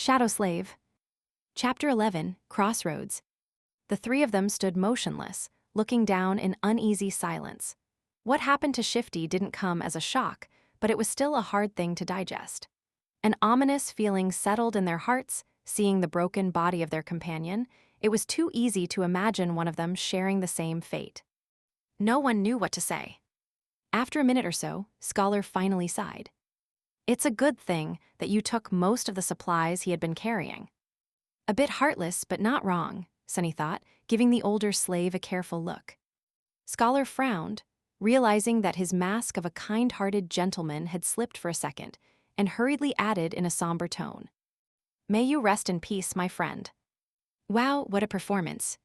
Shadow Slave. Chapter 11, Crossroads. The three of them stood motionless, looking down in uneasy silence. What happened to Shifty didn't come as a shock, but it was still a hard thing to digest. An ominous feeling settled in their hearts, seeing the broken body of their companion. It was too easy to imagine one of them sharing the same fate. No one knew what to say. After a minute or so, Scholar finally sighed. It's a good thing that you took most of the supplies he had been carrying. A bit heartless, but not wrong, Sunny thought, giving the older slave a careful look. Scholar frowned, realizing that his mask of a kind-hearted gentleman had slipped for a second, and hurriedly added in a somber tone. May you rest in peace, my friend. Wow, what a performance.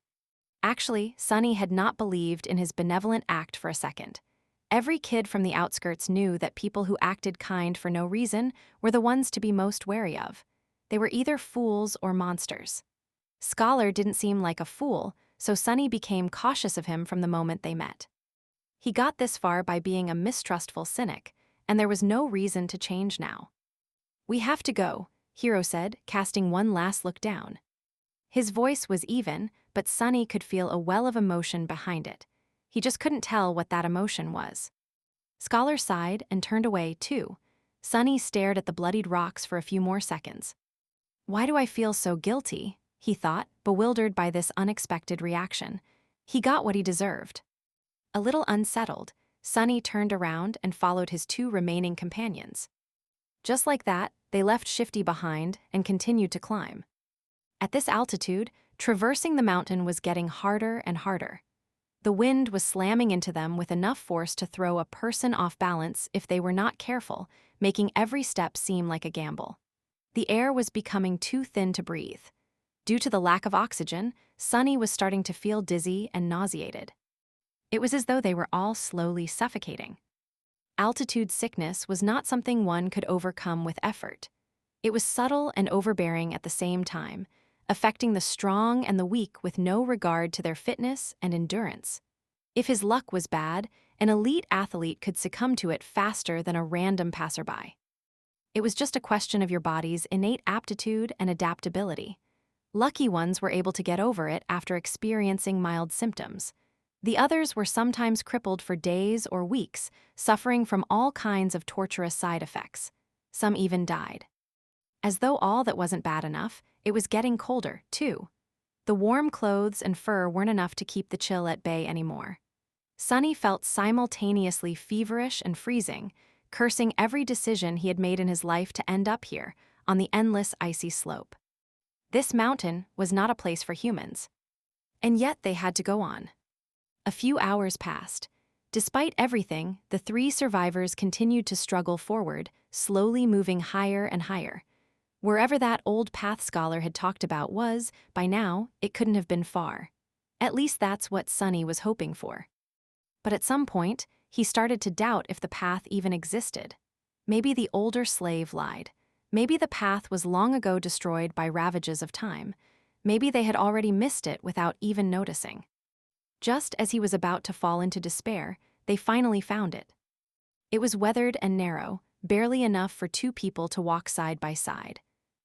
Actually, Sunny had not believed in his benevolent act for a second. Every kid from the outskirts knew that people who acted kind for no reason were the ones to be most wary of. They were either fools or monsters. Scholar didn't seem like a fool, so Sunny became cautious of him from the moment they met. He got this far by being a mistrustful cynic, and there was no reason to change now. We have to go, Hero said, casting one last look down. His voice was even, but Sunny could feel a well of emotion behind it. He just couldn't tell what that emotion was. Scholar sighed and turned away, too. Sunny stared at the bloodied rocks for a few more seconds. Why do I feel so guilty? He thought, bewildered by this unexpected reaction. He got what he deserved. A little unsettled, Sunny turned around and followed his two remaining companions. Just like that, they left Shifty behind and continued to climb. At this altitude, traversing the mountain was getting harder and harder. The wind was slamming into them with enough force to throw a person off balance if they were not careful, making every step seem like a gamble. The air was becoming too thin to breathe. Due to the lack of oxygen, Sunny was starting to feel dizzy and nauseated. It was as though they were all slowly suffocating. Altitude sickness was not something one could overcome with effort. It was subtle and overbearing at the same time, affecting the strong and the weak with no regard to their fitness and endurance. If his luck was bad, an elite athlete could succumb to it faster than a random passerby. It was just a question of your body's innate aptitude and adaptability. Lucky ones were able to get over it after experiencing mild symptoms. The others were sometimes crippled for days or weeks, suffering from all kinds of torturous side effects. Some even died. As though all that wasn't bad enough, it was getting colder, too. The warm clothes and fur weren't enough to keep the chill at bay anymore. Sunny felt simultaneously feverish and freezing, cursing every decision he had made in his life to end up here, on the endless icy slope. This mountain was not a place for humans. And yet they had to go on. A few hours passed. Despite everything, the three survivors continued to struggle forward, slowly moving higher and higher. Wherever that old path Scholar had talked about was, by now, it couldn't have been far. At least that's what Sunny was hoping for. But at some point, he started to doubt if the path even existed. Maybe the older slave lied. Maybe the path was long ago destroyed by ravages of time. Maybe they had already missed it without even noticing. Just as he was about to fall into despair, they finally found it. It was weathered and narrow, barely enough for two people to walk side by side.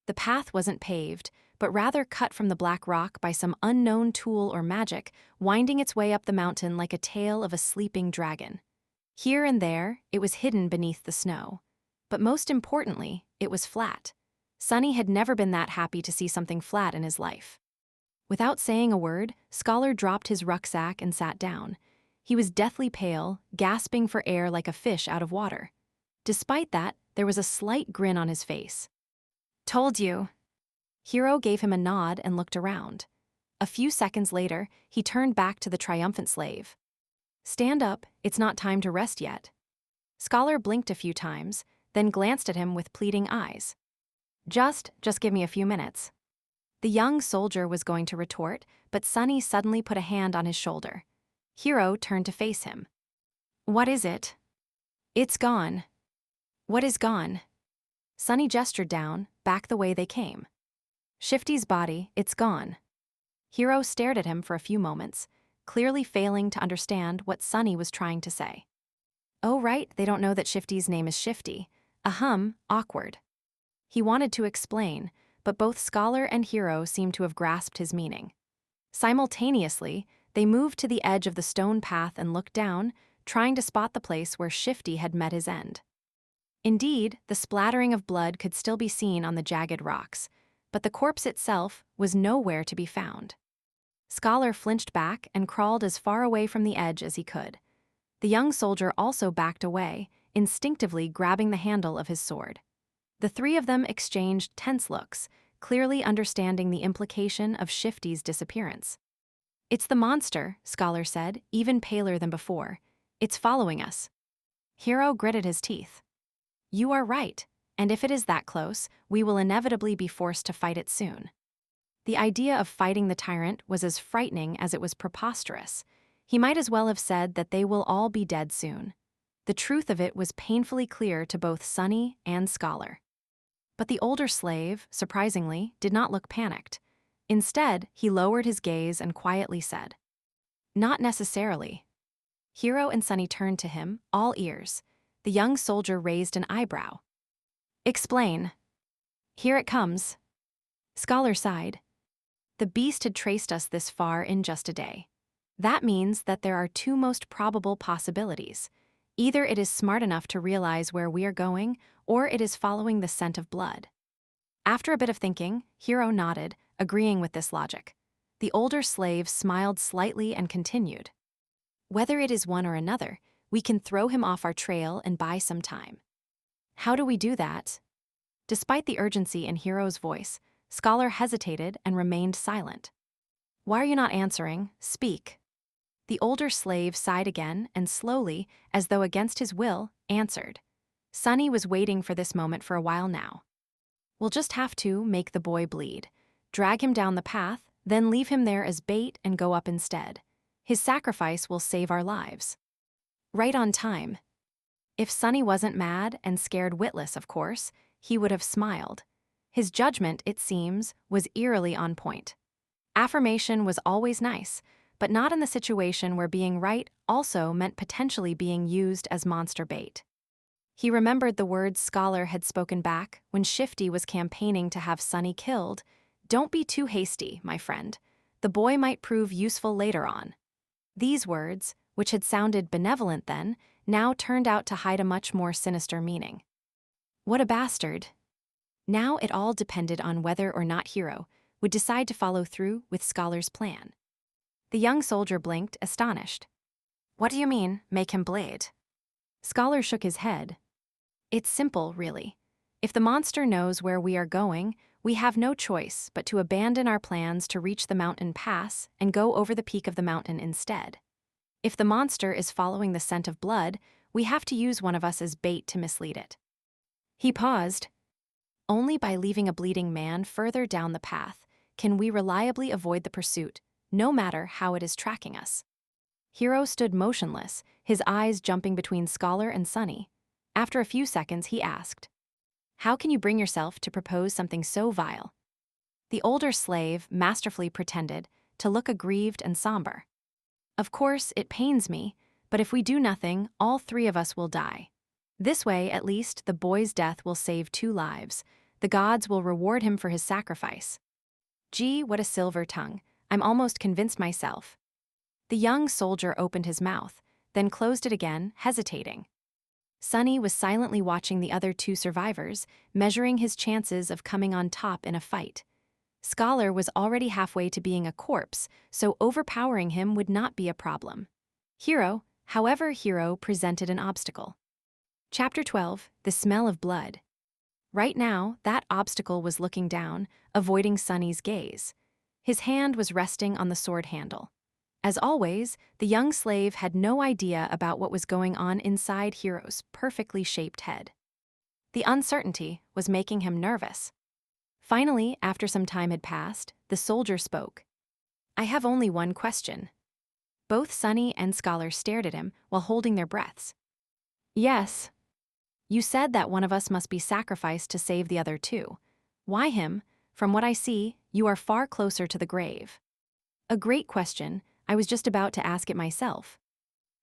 The path wasn't paved, but rather cut from the black rock by some unknown tool or magic, winding its way up the mountain like a tail of a sleeping dragon. Here and there, it was hidden beneath the snow. But most importantly, it was flat. Sunny had never been that happy to see something flat in his life. Without saying a word, Scholar dropped his rucksack and sat down. He was deathly pale, gasping for air like a fish out of water. Despite that, there was a slight grin on his face. Told you. Hero gave him a nod and looked around. A few seconds later, he turned back to the triumphant slave. Stand up, it's not time to rest yet. Scholar blinked a few times, then glanced at him with pleading eyes. Just give me a few minutes. The young soldier was going to retort, but Sunny suddenly put a hand on his shoulder. Hero turned to face him. What is it? It's gone. What is gone? Sunny gestured down, back the way they came. Shifty's body, it's gone. Hero stared at him for a few moments, clearly failing to understand what Sunny was trying to say. Oh right, they don't know that Shifty's name is Shifty. Awkward. He wanted to explain, but both scholar and hero seemed to have grasped his meaning. Simultaneously, they moved to the edge of the stone path and looked down, trying to spot the place where Shifty had met his end. Indeed, the splattering of blood could still be seen on the jagged rocks, but the corpse itself was nowhere to be found. Scholar flinched back and crawled as far away from the edge as he could. The young soldier also backed away, instinctively grabbing the handle of his sword. The three of them exchanged tense looks, clearly understanding the implication of Shifty's disappearance. "It's the monster," Scholar said, even paler than before. "It's following us." Hero gritted his teeth. "You are right, and if it is that close, we will inevitably be forced to fight it soon." The idea of fighting the tyrant was as frightening as it was preposterous. He might as well have said that they will all be dead soon. The truth of it was painfully clear to both Sunny and Scholar. But the older slave, surprisingly, did not look panicked. Instead, he lowered his gaze and quietly said, "Not necessarily." Hero and Sunny turned to him, all ears. The young soldier raised an eyebrow. "Explain." "Here it comes." Scholar sighed. "The beast had traced us this far in just a day. That means that there are two most probable possibilities. Either it is smart enough to realize where we are going, or it is following the scent of blood." After a bit of thinking, Hero nodded, agreeing with this logic. The older slave smiled slightly and continued. "Whether it is one or another, we can throw him off our trail and buy some time." "How do we do that?" Despite the urgency in Hero's voice, Scholar hesitated and remained silent. "Why are you not answering? Speak." The older slave sighed again and slowly, as though against his will, answered. Sunny was waiting for this moment for a while now. "We'll just have to make the boy bleed. Drag him down the path, then leave him there as bait and go up instead. His sacrifice will save our lives." Right on time. If Sunny wasn't mad and scared witless, of course, he would have smiled. His judgment, it seems, was eerily on point. Affirmation was always nice, but not in the situation where being right also meant potentially being used as monster bait. He remembered the words Scholar had spoken back when Shifty was campaigning to have Sunny killed. "Don't be too hasty, my friend. The boy might prove useful later on." These words, which had sounded benevolent then, now turned out to hide a much more sinister meaning. What a bastard. Now it all depended on whether or not Hero would decide to follow through with Scholar's plan. The young soldier blinked, astonished. "What do you mean, make him bleed?" Scholar shook his head. "It's simple, really. If the monster knows where we are going, we have no choice but to abandon our plans to reach the mountain pass and go over the peak of the mountain instead. If the monster is following the scent of blood, we have to use one of us as bait to mislead it." He paused. "Only by leaving a bleeding man further down the path can we reliably avoid the pursuit, no matter how it is tracking us." Hero stood motionless, his eyes jumping between Scholar and Sunny. After a few seconds, he asked, "How can you bring yourself to propose something so vile?" The older slave masterfully pretended to look aggrieved and somber. "Of course, it pains me, but if we do nothing, all three of us will die. This way, at least, the boy's death will save 2 lives. The gods will reward him for his sacrifice." Gee, what a silver tongue. I'm almost convinced myself. The young soldier opened his mouth, then closed it again, hesitating. Sunny was silently watching the other 2 survivors, measuring his chances of coming on top in a fight. Scholar was already halfway to being a corpse, so overpowering him would not be a problem. Hero presented an obstacle. Chapter 12, The Smell of Blood. Right now, that obstacle was looking down, avoiding Sunny's gaze. His hand was resting on the sword handle. As always, the young slave had no idea about what was going on inside Hero's perfectly shaped head. The uncertainty was making him nervous. Finally, after some time had passed, the soldier spoke. "I have only one question." Both Sunny and Scholar stared at him while holding their breaths. "Yes." "You said that one of us must be sacrificed to save the other 2. Why him? From what I see, you are far closer to the grave." "A great question. I was just about to ask it myself."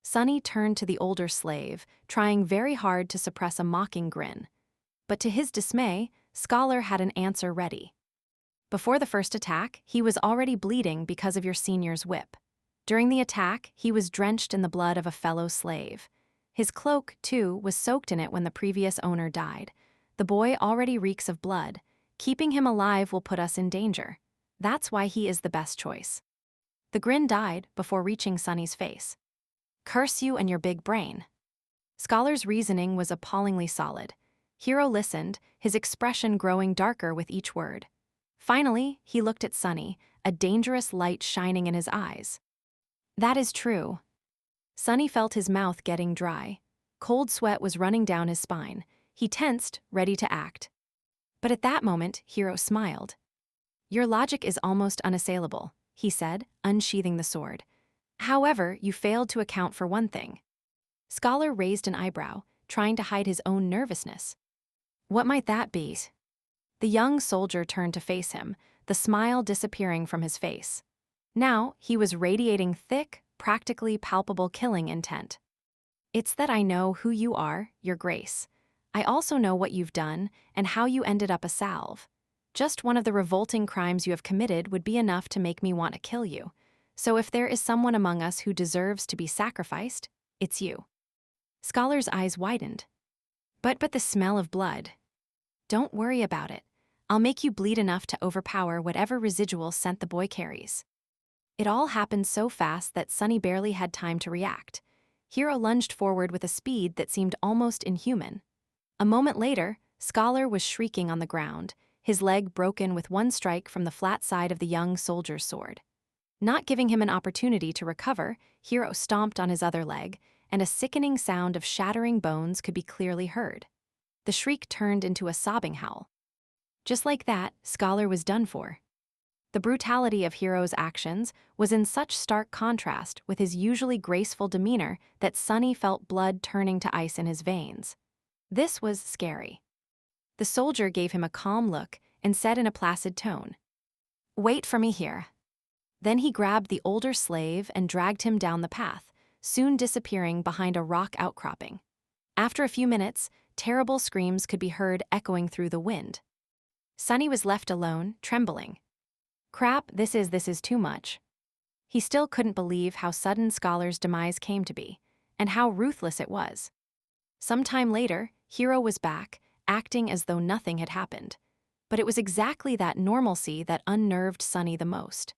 Sunny turned to the older slave, trying very hard to suppress a mocking grin. But to his dismay, Scholar had an answer ready. Before the first attack, he was already bleeding because of your senior's whip. During the attack, he was drenched in the blood of a fellow slave. His cloak, too, was soaked in it when the previous owner died. The boy already reeks of blood. Keeping him alive will put us in danger. That's why he is the best choice. The grin died before reaching Sunny's face. Curse you and your big brain. Scholar's reasoning was appallingly solid. Hero listened, his expression growing darker with each word. Finally, he looked at Sunny, a dangerous light shining in his eyes. That is true. Sunny felt his mouth getting dry. Cold sweat was running down his spine. He tensed, ready to act. But at that moment, Hero smiled. Your logic is almost unassailable, he said, unsheathing the sword. However, you failed to account for one thing. Scholar raised an eyebrow, trying to hide his own nervousness. What might that be? The young soldier turned to face him, the smile disappearing from his face. Now, he was radiating thick, practically palpable killing intent. It's that I know who you are, Your Grace. I also know what you've done and how you ended up a salve. Just one of the revolting crimes you have committed would be enough to make me want to kill you. So if there is someone among us who deserves to be sacrificed, it's you. Scholar's eyes widened. But the smell of blood. Don't worry about it. I'll make you bleed enough to overpower whatever residual scent the boy carries. It all happened so fast that Sunny barely had time to react. Hero lunged forward with a speed that seemed almost inhuman. A moment later, Scholar was shrieking on the ground, his leg broken with one strike from the flat side of the young soldier's sword. Not giving him an opportunity to recover, Hero stomped on his other leg, and a sickening sound of shattering bones could be clearly heard. The shriek turned into a sobbing howl. Just like that, Scholar was done for. The brutality of Hero's actions was in such stark contrast with his usually graceful demeanor that Sunny felt blood turning to ice in his veins. This was scary. The soldier gave him a calm look and said in a placid tone, "Wait for me here." Then he grabbed the older slave and dragged him down the path, soon disappearing behind a rock outcropping. After a few minutes, terrible screams could be heard echoing through the wind. Sunny was left alone, trembling. Crap, this is too much. He still couldn't believe how sudden Scholar's demise came to be, and how ruthless it was. Some time later, Hero was back, acting as though nothing had happened. But it was exactly that normalcy that unnerved Sunny the most.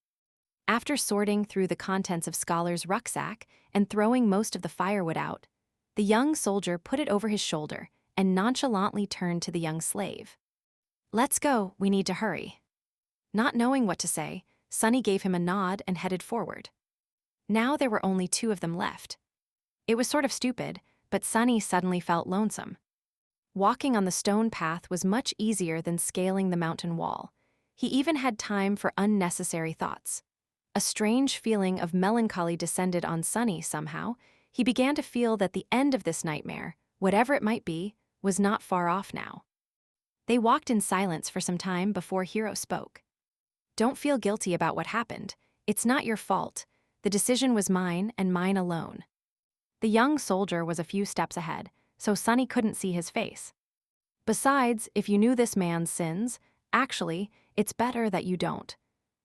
After sorting through the contents of Scholar's rucksack and throwing most of the firewood out, the young soldier put it over his shoulder and nonchalantly turned to the young slave. "Let's go, we need to hurry." Not knowing what to say, Sunny gave him a nod and headed forward. Now there were only two of them left. It was sort of stupid, but Sunny suddenly felt lonesome. Walking on the stone path was much easier than scaling the mountain wall. He even had time for unnecessary thoughts. A strange feeling of melancholy descended on Sunny somehow. He began to feel that the end of this nightmare, whatever it might be, was not far off now. They walked in silence for some time before Hero spoke. "Don't feel guilty about what happened. It's not your fault. The decision was mine and mine alone." The young soldier was a few steps ahead, so Sunny couldn't see his face. "Besides, if you knew this man's sins, actually, it's better that you don't.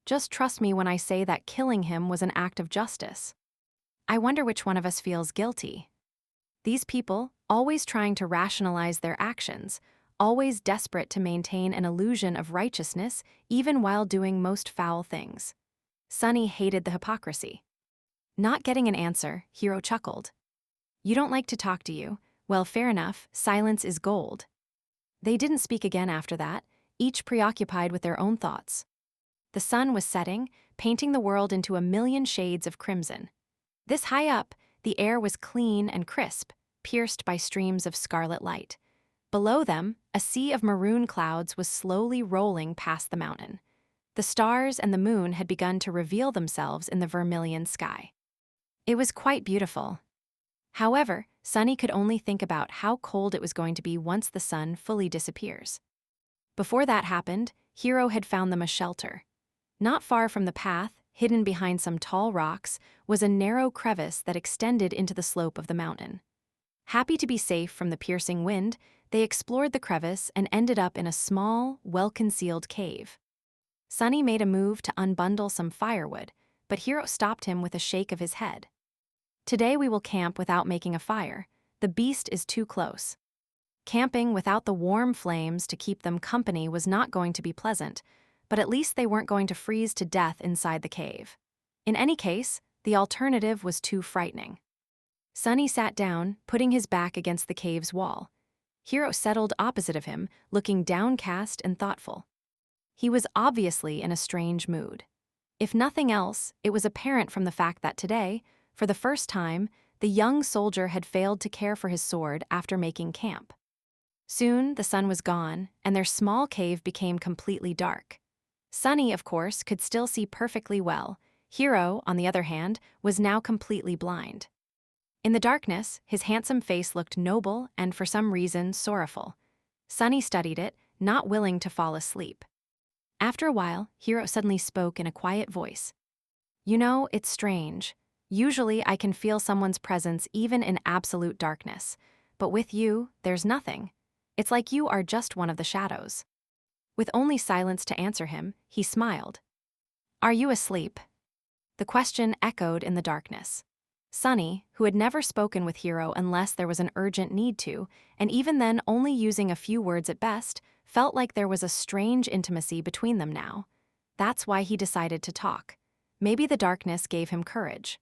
Just trust me when I say that killing him was an act of justice." I wonder which one of us feels guilty. These people, always trying to rationalize their actions, always desperate to maintain an illusion of righteousness even while doing most foul things. Sunny hated the hypocrisy. Not getting an answer, Hero chuckled. "You don't like to talk, do you? Well, fair enough, silence is gold." They didn't speak again after that, each preoccupied with their own thoughts. The sun was setting, painting the world into a million shades of crimson. This high up, the air was clean and crisp, pierced by streams of scarlet light. Below them, a sea of maroon clouds was slowly rolling past the mountain. The stars and the moon had begun to reveal themselves in the vermilion sky. It was quite beautiful. However, Sunny could only think about how cold it was going to be once the sun fully disappears. Before that happened, Hero had found them a shelter. Not far from the path, hidden behind some tall rocks, was a narrow crevice that extended into the slope of the mountain. Happy to be safe from the piercing wind, they explored the crevice and ended up in a small, well-concealed cave. Sunny made a move to unbundle some firewood, but Hero stopped him with a shake of his head. Today we will camp without making a fire. The beast is too close. Camping without the warm flames to keep them company was not going to be pleasant, but at least they weren't going to freeze to death inside the cave. In any case, the alternative was too frightening. Sunny sat down, putting his back against the cave's wall. Hero settled opposite of him, looking downcast and thoughtful. He was obviously in a strange mood. If nothing else, it was apparent from the fact that today, for the first time, the young soldier had failed to care for his sword after making camp. Soon, the sun was gone, and their small cave became completely dark. Sunny, of course, could still see perfectly well. Hero, on the other hand, was now completely blind. In the darkness, his handsome face looked noble and, for some reason, sorrowful. Sunny studied it, not willing to fall asleep. After a while, Hero suddenly spoke in a quiet voice. "You know, it's strange. Usually I can feel someone's presence even in absolute darkness. But with you, there's nothing. It's like you are just one of the shadows." With only silence to answer him, he smiled. "Are you asleep?" The question echoed in the darkness. Sunny, who had never spoken with Hero unless there was an urgent need to, and even then only using a few words at best, felt like there was a strange intimacy between them now. That's why he decided to talk. Maybe the darkness gave him courage.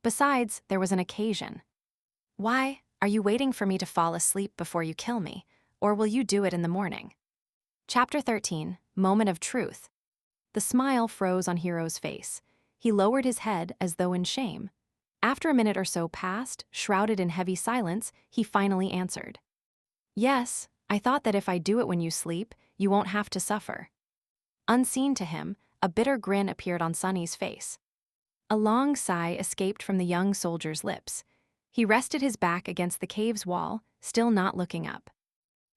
Besides, there was an occasion. "Why, are you waiting for me to fall asleep before you kill me, or will you do it in the morning?" Chapter 13, Moment of Truth. The smile froze on Hero's face. He lowered his head as though in shame. After a minute or so passed, shrouded in heavy silence, he finally answered. "Yes, I thought that if I do it when you sleep, you won't have to suffer." Unseen to him, a bitter grin appeared on Sunny's face. A long sigh escaped from the young soldier's lips. He rested his back against the cave's wall, still not looking up.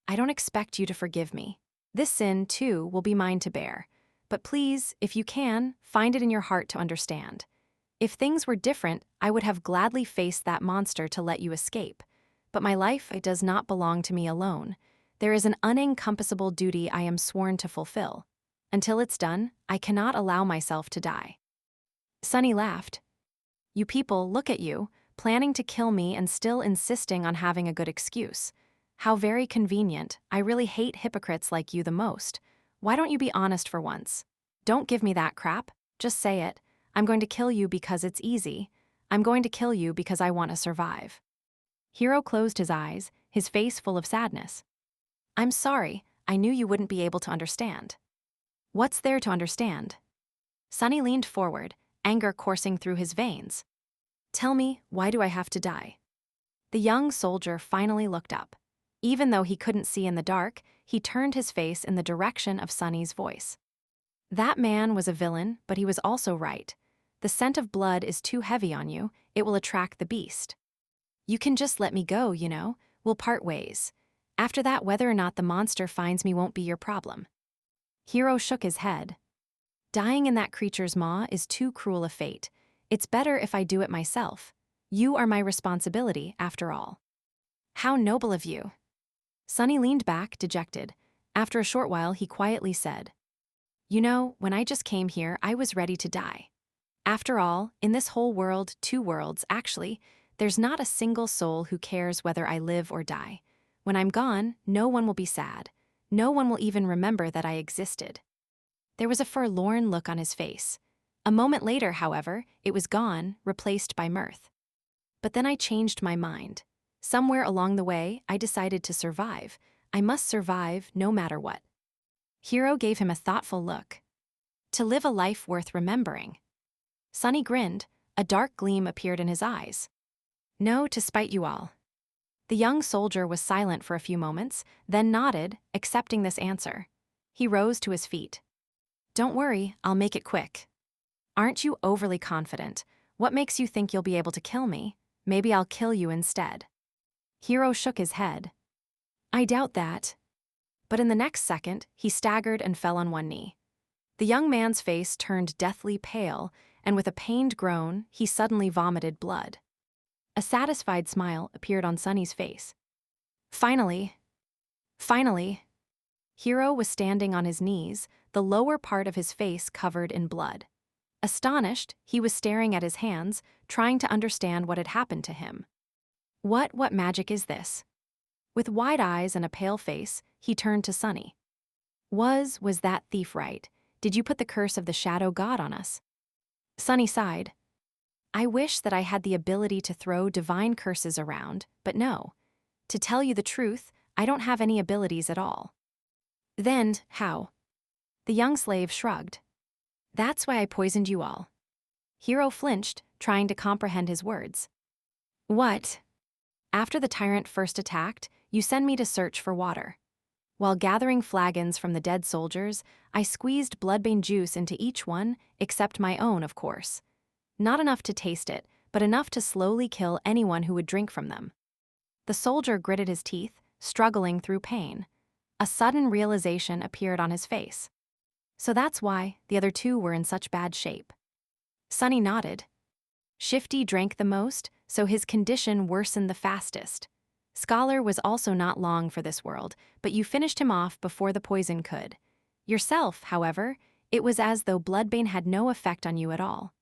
"I don't expect you to forgive me. This sin, too, will be mine to bear. But please, if you can, find it in your heart to understand. If things were different, I would have gladly faced that monster to let you escape. But my life does not belong to me alone. There is an unencompassable duty I am sworn to fulfill. Until it's done, I cannot allow myself to die." Sunny laughed. "You people, look at you, planning to kill me and still insisting on having a good excuse. How very convenient. I really hate hypocrites like you the most. Why don't you be honest for once? Don't give me that crap. Just say it. I'm going to kill you because it's easy. I'm going to kill you because I want to survive." Hero closed his eyes, his face full of sadness. "I'm sorry, I knew you wouldn't be able to understand." "What's there to understand?" Sunny leaned forward, anger coursing through his veins. "Tell me, why do I have to die?" The young soldier finally looked up. Even though he couldn't see in the dark, he turned his face in the direction of Sunny's voice. That man was a villain, but he was also right. The scent of blood is too heavy on you, it will attract the beast. You can just let me go, you know. We'll part ways. After that, whether or not the monster finds me won't be your problem." Hero shook his head. "Dying in that creature's maw is too cruel a fate. It's better if I do it myself. You are my responsibility, after all." "How noble of you." Sunny leaned back, dejected. After a short while, he quietly said, "You know, when I just came here, I was ready to die. After all, in this whole world, 2 worlds, actually, there's not a single soul who cares whether I live or die. When I'm gone, no one will be sad. No one will even remember that I existed." There was a forlorn look on his face. A moment later, however, it was gone, replaced by mirth. "But then I changed my mind. Somewhere along the way, I decided to survive. I must survive no matter what." Hero gave him a thoughtful look. "To live a life worth remembering." Sunny grinned. A dark gleam appeared in his eyes. "No, to spite you all." The young soldier was silent for a few moments, then nodded, accepting this answer. He rose to his feet. "Don't worry, I'll make it quick." "Aren't you overly confident? What makes you think you'll be able to kill me? Maybe I'll kill you instead." Hero shook his head. "I doubt that." But in the next second, he staggered and fell on one knee. The young man's face turned deathly pale, and with a pained groan, he suddenly vomited blood. A satisfied smile appeared on Sunny's face. Finally. Hero was standing on his knees, the lower part of his face covered in blood. Astonished, he was staring at his hands, trying to understand what had happened to him. What magic is this? With wide eyes and a pale face, he turned to Sunny. Was that thief right? Did you put the curse of the shadow god on us? Sunny sighed. I wish that I had the ability to throw divine curses around, but no. To tell you the truth, I don't have any abilities at all. Then, how? The young slave shrugged. That's why I poisoned you all. Hero flinched, trying to comprehend his words. What? After the tyrant first attacked, you sent me to search for water. While gathering flagons from the dead soldiers, I squeezed bloodbane juice into each one, except my own, of course. Not enough to taste it, but enough to slowly kill anyone who would drink from them. The soldier gritted his teeth, struggling through pain. A sudden realization appeared on his face. So that's why the other two were in such bad shape. Sunny nodded. Shifty drank the most, so his condition worsened the fastest. Scholar was also not long for this world, but you finished him off before the poison could. Yourself, however, it was as though bloodbane had no effect on you at all.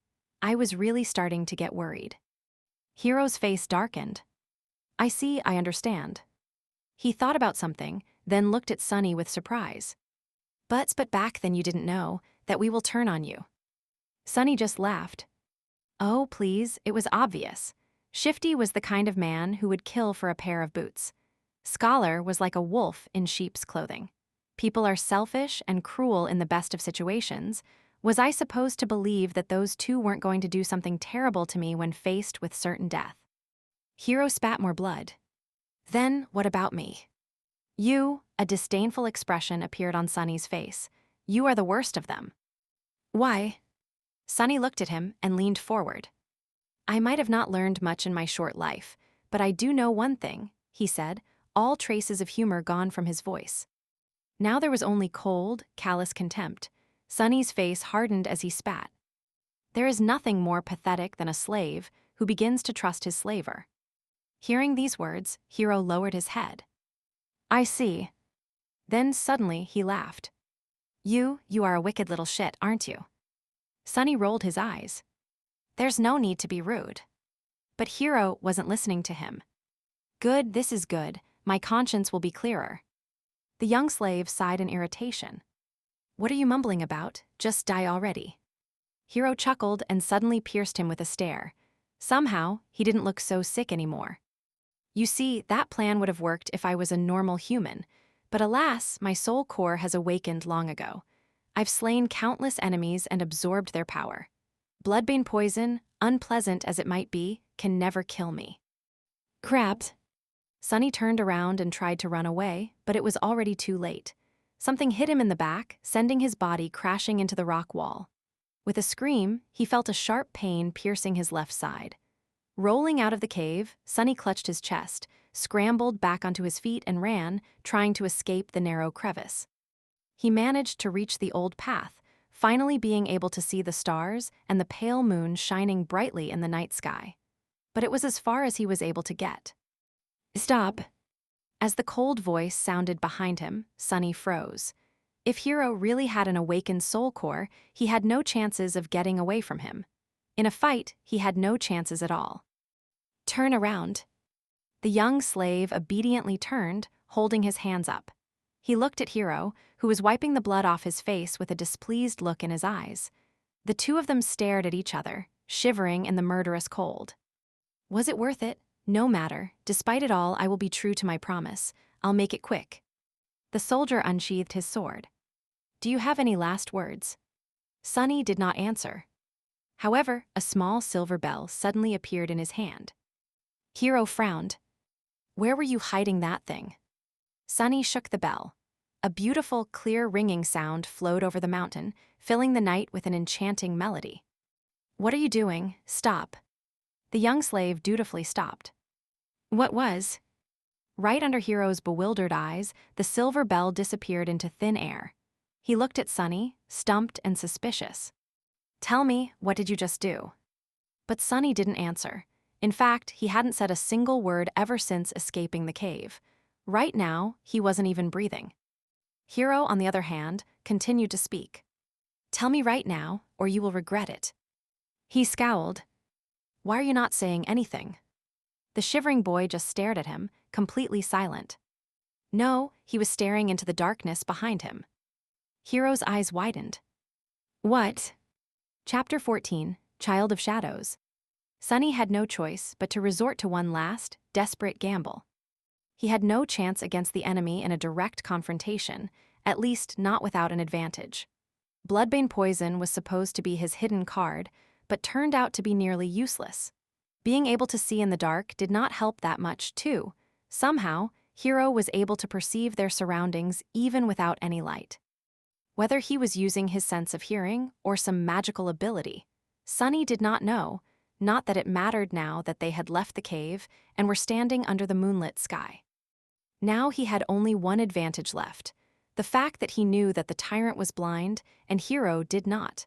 I was really starting to get worried. Hero's face darkened. I see, I understand. He thought about something, then looked at Sunny with surprise. But back then you didn't know that we will turn on you. Sunny just laughed. Oh, please, it was obvious. Shifty was the kind of man who would kill for a pair of boots. Scholar was like a wolf in sheep's clothing. People are selfish and cruel in the best of situations. Was I supposed to believe that those two weren't going to do something terrible to me when faced with certain death? Hero spat more blood. Then, what about me? You, a disdainful expression appeared on Sunny's face. You are the worst of them. Why? Sunny looked at him and leaned forward. I might have not learned much in my short life, but I do know one thing, he said, all traces of humor gone from his voice. Now there was only cold, callous contempt. Sunny's face hardened as he spat. There is nothing more pathetic than a slave who begins to trust his slaver. Hearing these words, Hero lowered his head. I see. Then suddenly he laughed. You are a wicked little shit, aren't you? Sunny rolled his eyes. There's no need to be rude. But Hero wasn't listening to him. Good, this is good. My conscience will be clearer. The young slave sighed in irritation. What are you mumbling about? Just die already. Hero chuckled and suddenly pierced him with a stare. Somehow, he didn't look so sick anymore. You see, that plan would have worked if I was a normal human, but alas, my soul core has awakened long ago. I've slain countless enemies and absorbed their power. Bloodbane poison, unpleasant as it might be, can never kill me. Crap. Sunny turned around and tried to run away, but it was already too late. Something hit him in the back, sending his body crashing into the rock wall. With a scream, he felt a sharp pain piercing his left side. Rolling out of the cave, Sunny clutched his chest, scrambled back onto his feet and ran, trying to escape the narrow crevice. He managed to reach the old path, finally being able to see the stars and the pale moon shining brightly in the night sky. But it was as far as he was able to get. Stop. As the cold voice sounded behind him, Sunny froze. If Hero really had an awakened soul core, he had no chances of getting away from him. In a fight, he had no chances at all. Turn around. The young slave obediently turned, holding his hands up. He looked at Hero, who was wiping the blood off his face with a displeased look in his eyes. The two of them stared at each other, shivering in the murderous cold. Was it worth it? No matter. Despite it all, I will be true to my promise. I'll make it quick. The soldier unsheathed his sword. Do you have any last words? Sunny did not answer. However, a small silver bell suddenly appeared in his hand. Hero frowned. Where were you hiding that thing? Sunny shook the bell. A beautiful, clear ringing sound flowed over the mountain, filling the night with an enchanting melody. What are you doing? Stop. The young slave dutifully stopped. What was? Right under Hero's bewildered eyes, the silver bell disappeared into thin air. He looked at Sunny, stumped and suspicious. Tell me, what did you just do? But Sunny didn't answer. In fact, he hadn't said a single word ever since escaping the cave. Right now, he wasn't even breathing. Hero, on the other hand, continued to speak. "Tell me right now, or you will regret it." He scowled. "Why are you not saying anything?" The shivering boy just stared at him, completely silent. No, he was staring into the darkness behind him. Hero's eyes widened. "What?" Chapter 14, Child of Shadows. Sunny had no choice but to resort to one last, desperate gamble. He had no chance against the enemy in a direct confrontation, at least not without an advantage. Bloodbane poison was supposed to be his hidden card, but turned out to be nearly useless. Being able to see in the dark did not help that much, too. Somehow, Hero was able to perceive their surroundings even without any light. Whether he was using his sense of hearing or some magical ability, Sunny did not know, not that it mattered now that they had left the cave and were standing under the moonlit sky. Now he had only one advantage left, the fact that he knew that the tyrant was blind and Hero did not.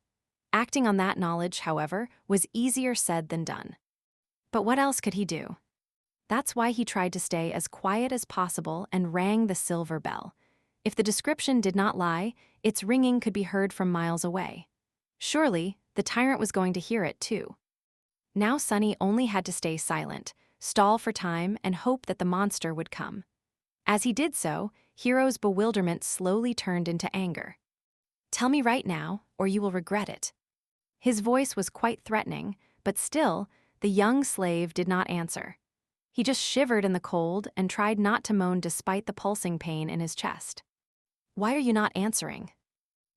Acting on that knowledge, however, was easier said than done. But what else could he do? That's why he tried to stay as quiet as possible and rang the silver bell. If the description did not lie, its ringing could be heard from miles away. Surely, the tyrant was going to hear it too. Now Sunny only had to stay silent, stall for time, and hope that the monster would come. As he did so, Hero's bewilderment slowly turned into anger. "Tell me right now, or you will regret it." His voice was quite threatening, but still, the young slave did not answer. He just shivered in the cold and tried not to moan despite the pulsing pain in his chest. "Why are you not answering?"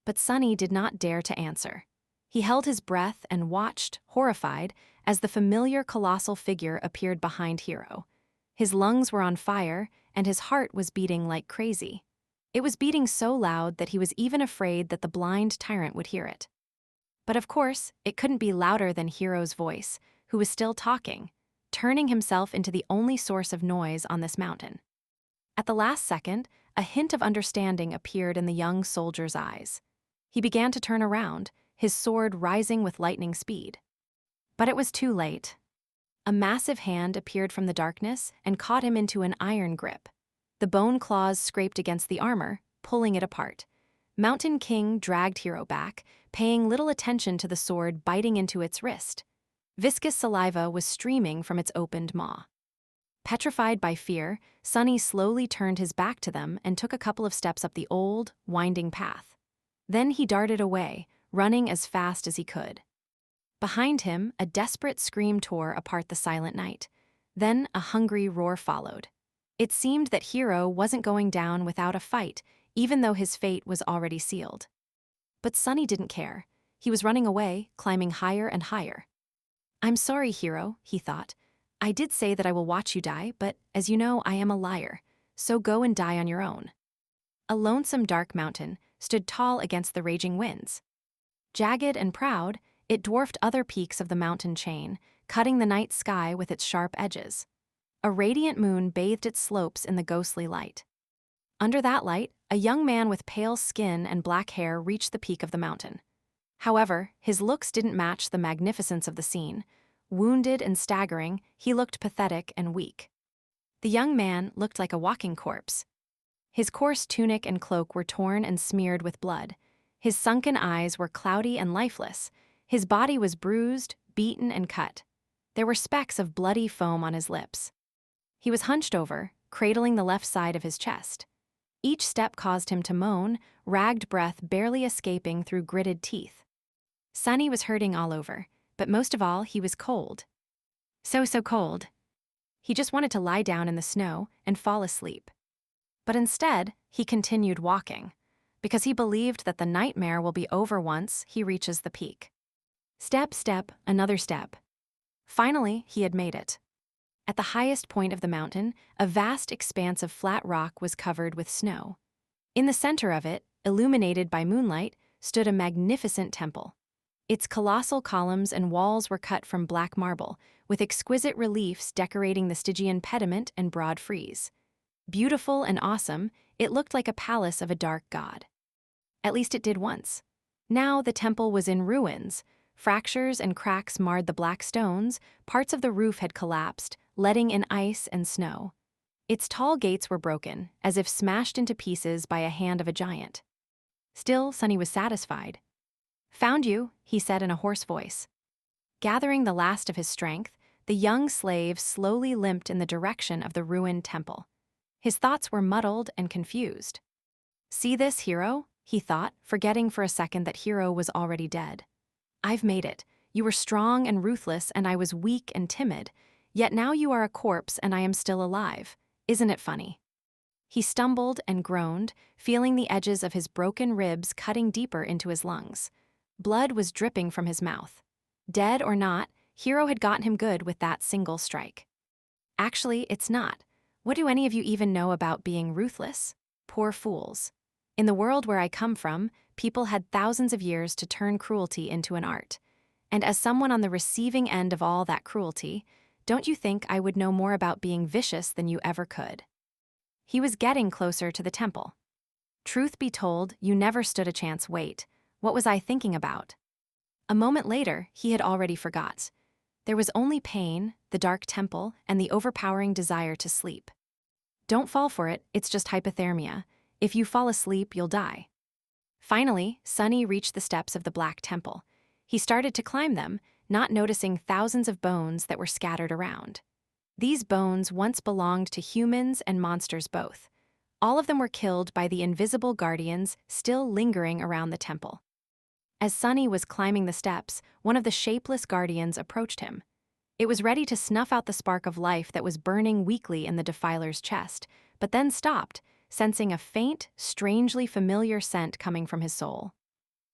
But Sunny did not dare to answer. He held his breath and watched, horrified, as the familiar colossal figure appeared behind Hero. His lungs were on fire, and his heart was beating like crazy. It was beating so loud that he was even afraid that the blind tyrant would hear it. But of course, it couldn't be louder than Hero's voice, who was still talking, turning himself into the only source of noise on this mountain. At the last second, a hint of understanding appeared in the young soldier's eyes. He began to turn around, his sword rising with lightning speed. But it was too late. A massive hand appeared from the darkness and caught him into an iron grip. The bone claws scraped against the armor, pulling it apart. Mountain King dragged Hero back, paying little attention to the sword biting into its wrist. Viscous saliva was streaming from its opened maw. Petrified by fear, Sunny slowly turned his back to them and took a couple of steps up the old, winding path. Then he darted away, running as fast as he could. Behind him, a desperate scream tore apart the silent night. Then a hungry roar followed. It seemed that Hero wasn't going down without a fight, even though his fate was already sealed. But Sunny didn't care. He was running away, climbing higher and higher. "I'm sorry, Hero," he thought. "I did say that I will watch you die, but as you know, I am a liar, so go and die on your own." A lonesome dark mountain stood tall against the raging winds. Jagged and proud, it dwarfed other peaks of the mountain chain, cutting the night sky with its sharp edges. A radiant moon bathed its slopes in the ghostly light. Under that light, a young man with pale skin and black hair reached the peak of the mountain. However, his looks didn't match the magnificence of the scene. Wounded and staggering, he looked pathetic and weak. The young man looked like a walking corpse. His coarse tunic and cloak were torn and smeared with blood. His sunken eyes were cloudy and lifeless. His body was bruised, beaten, and cut. There were specks of bloody foam on his lips. He was hunched over, cradling the left side of his chest. Each step caused him to moan, ragged breath barely escaping through gritted teeth. Sunny was hurting all over, but most of all, he was cold. So cold. He just wanted to lie down in the snow and fall asleep. But instead, he continued walking, because he believed that the nightmare will be over once he reaches the peak. Step, another step. Finally, he had made it. At the highest point of the mountain, a vast expanse of flat rock was covered with snow. In the center of it, illuminated by moonlight, stood a magnificent temple. Its colossal columns and walls were cut from black marble, with exquisite reliefs decorating the Stygian pediment and broad frieze. Beautiful and awesome, it looked like a palace of a dark god. At least it did once. Now the temple was in ruins. Fractures and cracks marred the black stones, parts of the roof had collapsed, letting in ice and snow. Its tall gates were broken, as if smashed into pieces by a hand of a giant. Still, Sunny was satisfied. "Found you," he said in a hoarse voice. Gathering the last of his strength, the young slave slowly limped in the direction of the ruined temple. His thoughts were muddled and confused. "See this, hero?" he thought, forgetting for a second that Hero was already dead. "I've made it. You were strong and ruthless, and I was weak and timid. Yet now you are a corpse and I am still alive. Isn't it funny?" He stumbled and groaned, feeling the edges of his broken ribs cutting deeper into his lungs. Blood was dripping from his mouth. Dead or not, Hero had gotten him good with that single strike. "Actually, it's not. What do any of you even know about being ruthless? Poor fools. In the world where I come from, people had thousands of years to turn cruelty into an art. And as someone on the receiving end of all that cruelty, don't you think I would know more about being vicious than you ever could?" He was getting closer to the temple. "Truth be told, you never stood a chance. Wait, what was I thinking about?" A moment later, he had already forgot. There was only pain, the dark temple, and the overpowering desire to sleep. "Don't fall for it, it's just hypothermia. If you fall asleep, you'll die." Finally, Sunny reached the steps of the Black Temple. He started to climb them, not noticing thousands of bones that were scattered around. These bones once belonged to humans and monsters both. All of them were killed by the invisible guardians still lingering around the temple. As Sunny was climbing the steps, one of the shapeless guardians approached him. It was ready to snuff out the spark of life that was burning weakly in the defiler's chest, but then stopped, sensing a faint, strangely familiar scent coming from his soul.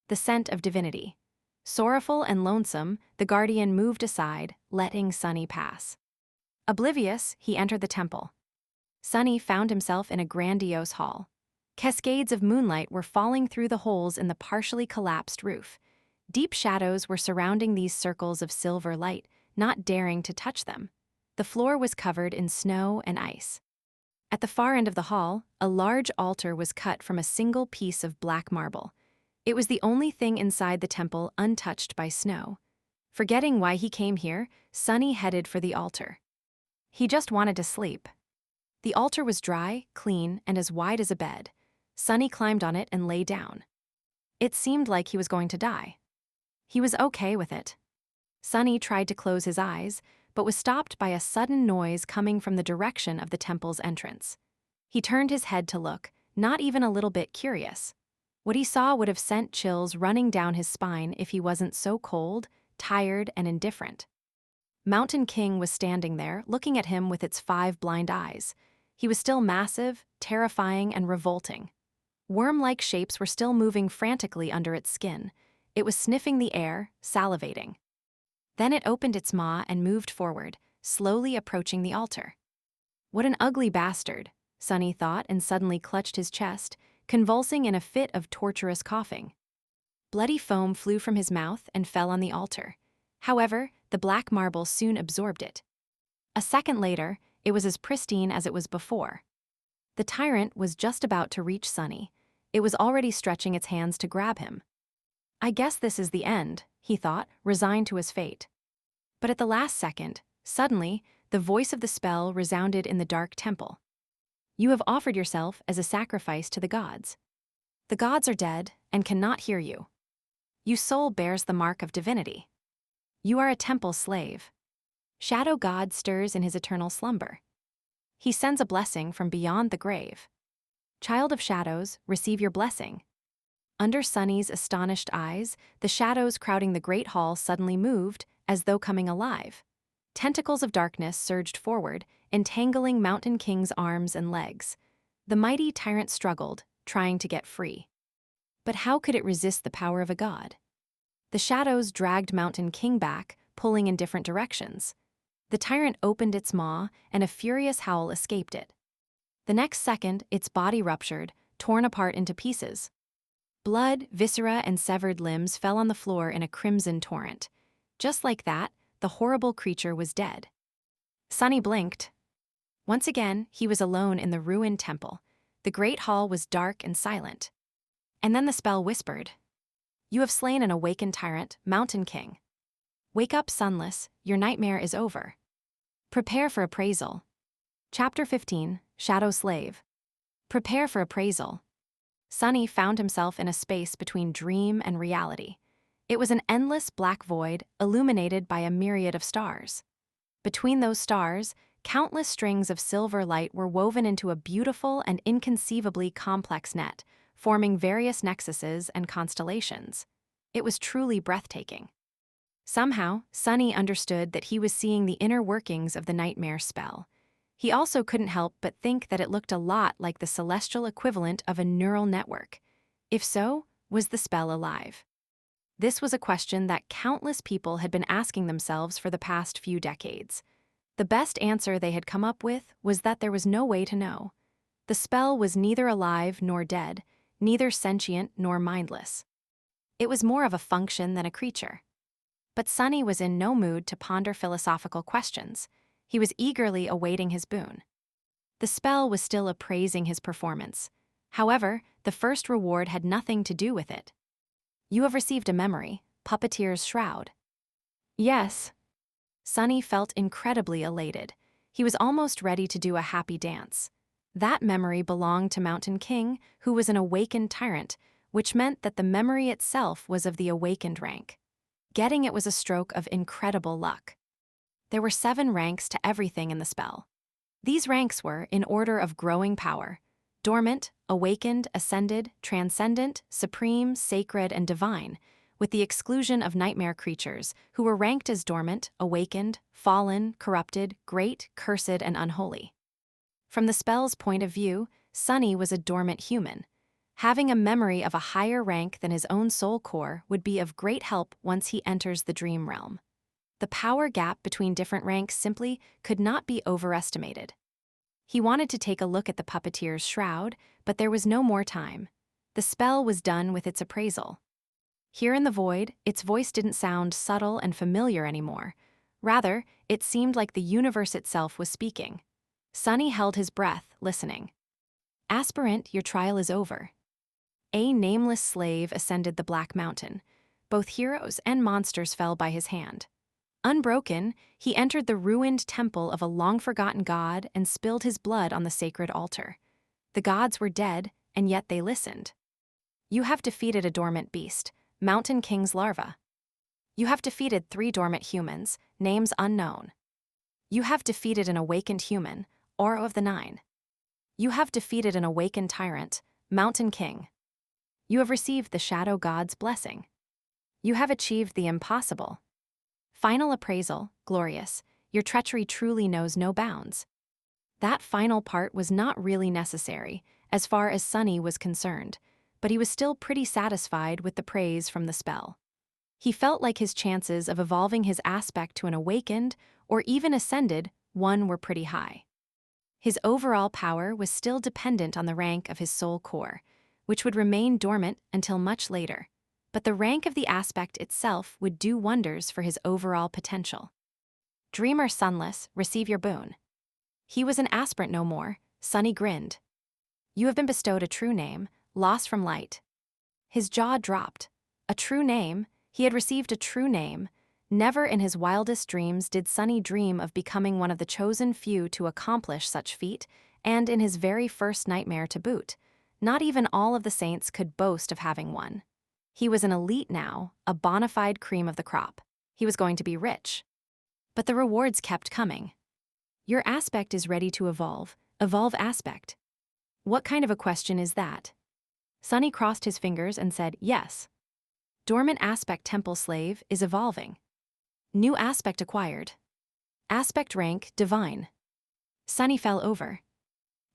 The scent of divinity. Sorrowful and lonesome, the guardian moved aside, letting Sunny pass. Oblivious, he entered the temple. Sunny found himself in a grandiose hall. Cascades of moonlight were falling through the holes in the partially collapsed roof. Deep shadows were surrounding these circles of silver light, not daring to touch them. The floor was covered in snow and ice. At the far end of the hall, a large altar was cut from a single piece of black marble. It was the only thing inside the temple untouched by snow. Forgetting why he came here, Sunny headed for the altar. He just wanted to sleep. The altar was dry, clean, and as wide as a bed. Sunny climbed on it and lay down. It seemed like he was going to die. He was okay with it. Sunny tried to close his eyes, but was stopped by a sudden noise coming from the direction of the temple's entrance. He turned his head to look, not even a little bit curious. What he saw would have sent chills running down his spine if he wasn't so cold, tired, and indifferent. Mountain King was standing there, looking at him with its 5 blind eyes. He was still massive, terrifying, and revolting. Worm-like shapes were still moving frantically under its skin. It was sniffing the air, salivating. Then it opened its maw and moved forward, slowly approaching the altar. What an ugly bastard, Sunny thought and suddenly clutched his chest, convulsing in a fit of torturous coughing. Bloody foam flew from his mouth and fell on the altar. However, the black marble soon absorbed it. A second later, it was as pristine as it was before. The tyrant was just about to reach Sunny. It was already stretching its hands to grab him. "I guess this is the end," he thought, resigned to his fate. But at the last second, suddenly, the voice of the spell resounded in the dark temple. "You have offered yourself as a sacrifice to the gods. The gods are dead and cannot hear you. Your soul bears the mark of divinity. You are a temple slave. Shadow God stirs in his eternal slumber. He sends a blessing from beyond the grave. Child of shadows, receive your blessing." Under Sunny's astonished eyes, the shadows crowding the great hall suddenly moved, as though coming alive. Tentacles of darkness surged forward, entangling Mountain King's arms and legs. The mighty tyrant struggled, trying to get free. But how could it resist the power of a god? The shadows dragged Mountain King back, pulling in different directions. The tyrant opened its maw, and a furious howl escaped it. The next second, its body ruptured, torn apart into pieces. Blood, viscera, and severed limbs fell on the floor in a crimson torrent. Just like that, the horrible creature was dead. Sunny blinked. Once again, he was alone in the ruined temple. The great hall was dark and silent. And then the spell whispered, "You have slain an awakened tyrant, Mountain King. Wake up, Sunless, your nightmare is over. Prepare for appraisal." Chapter 15, Shadow Slave. Prepare for appraisal. Sunny found himself in a space between dream and reality. It was an endless black void illuminated by a myriad of stars. Between those stars, countless strings of silver light were woven into a beautiful and inconceivably complex net, forming various nexuses and constellations. It was truly breathtaking. Somehow, Sunny understood that he was seeing the inner workings of the nightmare spell. He also couldn't help but think that it looked a lot like the celestial equivalent of a neural network. If so, was the spell alive? This was a question that countless people had been asking themselves for the past few decades. The best answer they had come up with was that there was no way to know. The spell was neither alive nor dead, neither sentient nor mindless. It was more of a function than a creature. But Sunny was in no mood to ponder philosophical questions. He was eagerly awaiting his boon. The spell was still appraising his performance. However, the first reward had nothing to do with it. You have received a memory, Puppeteer's Shroud. Yes. Sunny felt incredibly elated. He was almost ready to do a happy dance. That memory belonged to Mountain King, who was an awakened tyrant, which meant that the memory itself was of the awakened rank. Getting it was a stroke of incredible luck. There were 7 ranks to everything in the spell. These ranks were, in order of growing power: dormant, awakened, ascended, transcendent, supreme, sacred, and divine, with the exclusion of nightmare creatures, who were ranked as dormant, awakened, fallen, corrupted, great, cursed, and unholy. From the spell's point of view, Sunny was a dormant human. Having a memory of a higher rank than his own soul core would be of great help once he enters the dream realm. The power gap between different ranks simply could not be overestimated. He wanted to take a look at the Puppeteer's Shroud, but there was no more time. The spell was done with its appraisal. Here in the void, its voice didn't sound subtle and familiar anymore. Rather, it seemed like the universe itself was speaking. Sunny held his breath, listening. Aspirant, your trial is over. A nameless slave ascended the Black Mountain. Both heroes and monsters fell by his hand. Unbroken, he entered the ruined temple of a long-forgotten god and spilled his blood on the sacred altar. The gods were dead, and yet they listened. You have defeated a dormant beast, Mountain King's larva. You have defeated 3 dormant humans, names unknown. You have defeated an awakened human, Oro of the Nine. You have defeated an awakened tyrant, Mountain King. You have received the Shadow God's blessing. You have achieved the impossible. Final appraisal, glorious. Your treachery truly knows no bounds. That final part was not really necessary, as far as Sunny was concerned, but he was still pretty satisfied with the praise from the spell. He felt like his chances of evolving his aspect to an awakened, or even ascended, one were pretty high. His overall power was still dependent on the rank of his soul core, which would remain dormant until much later. But the rank of the aspect itself would do wonders for his overall potential. Dreamer Sunless, receive your boon. He was an aspirant no more, Sunny grinned. You have been bestowed a true name, Loss from Light. His jaw dropped. A true name? He had received a true name. Never in his wildest dreams did Sunny dream of becoming one of the chosen few to accomplish such feat, and in his very first nightmare to boot. Not even all of the saints could boast of having one. He was an elite now, a bona fide cream of the crop. He was going to be rich. But the rewards kept coming. Your aspect is ready to evolve. Evolve aspect. What kind of a question is that? Sunny crossed his fingers and said, yes. Dormant aspect temple slave is evolving. New aspect acquired. Aspect rank, divine. Sunny fell over.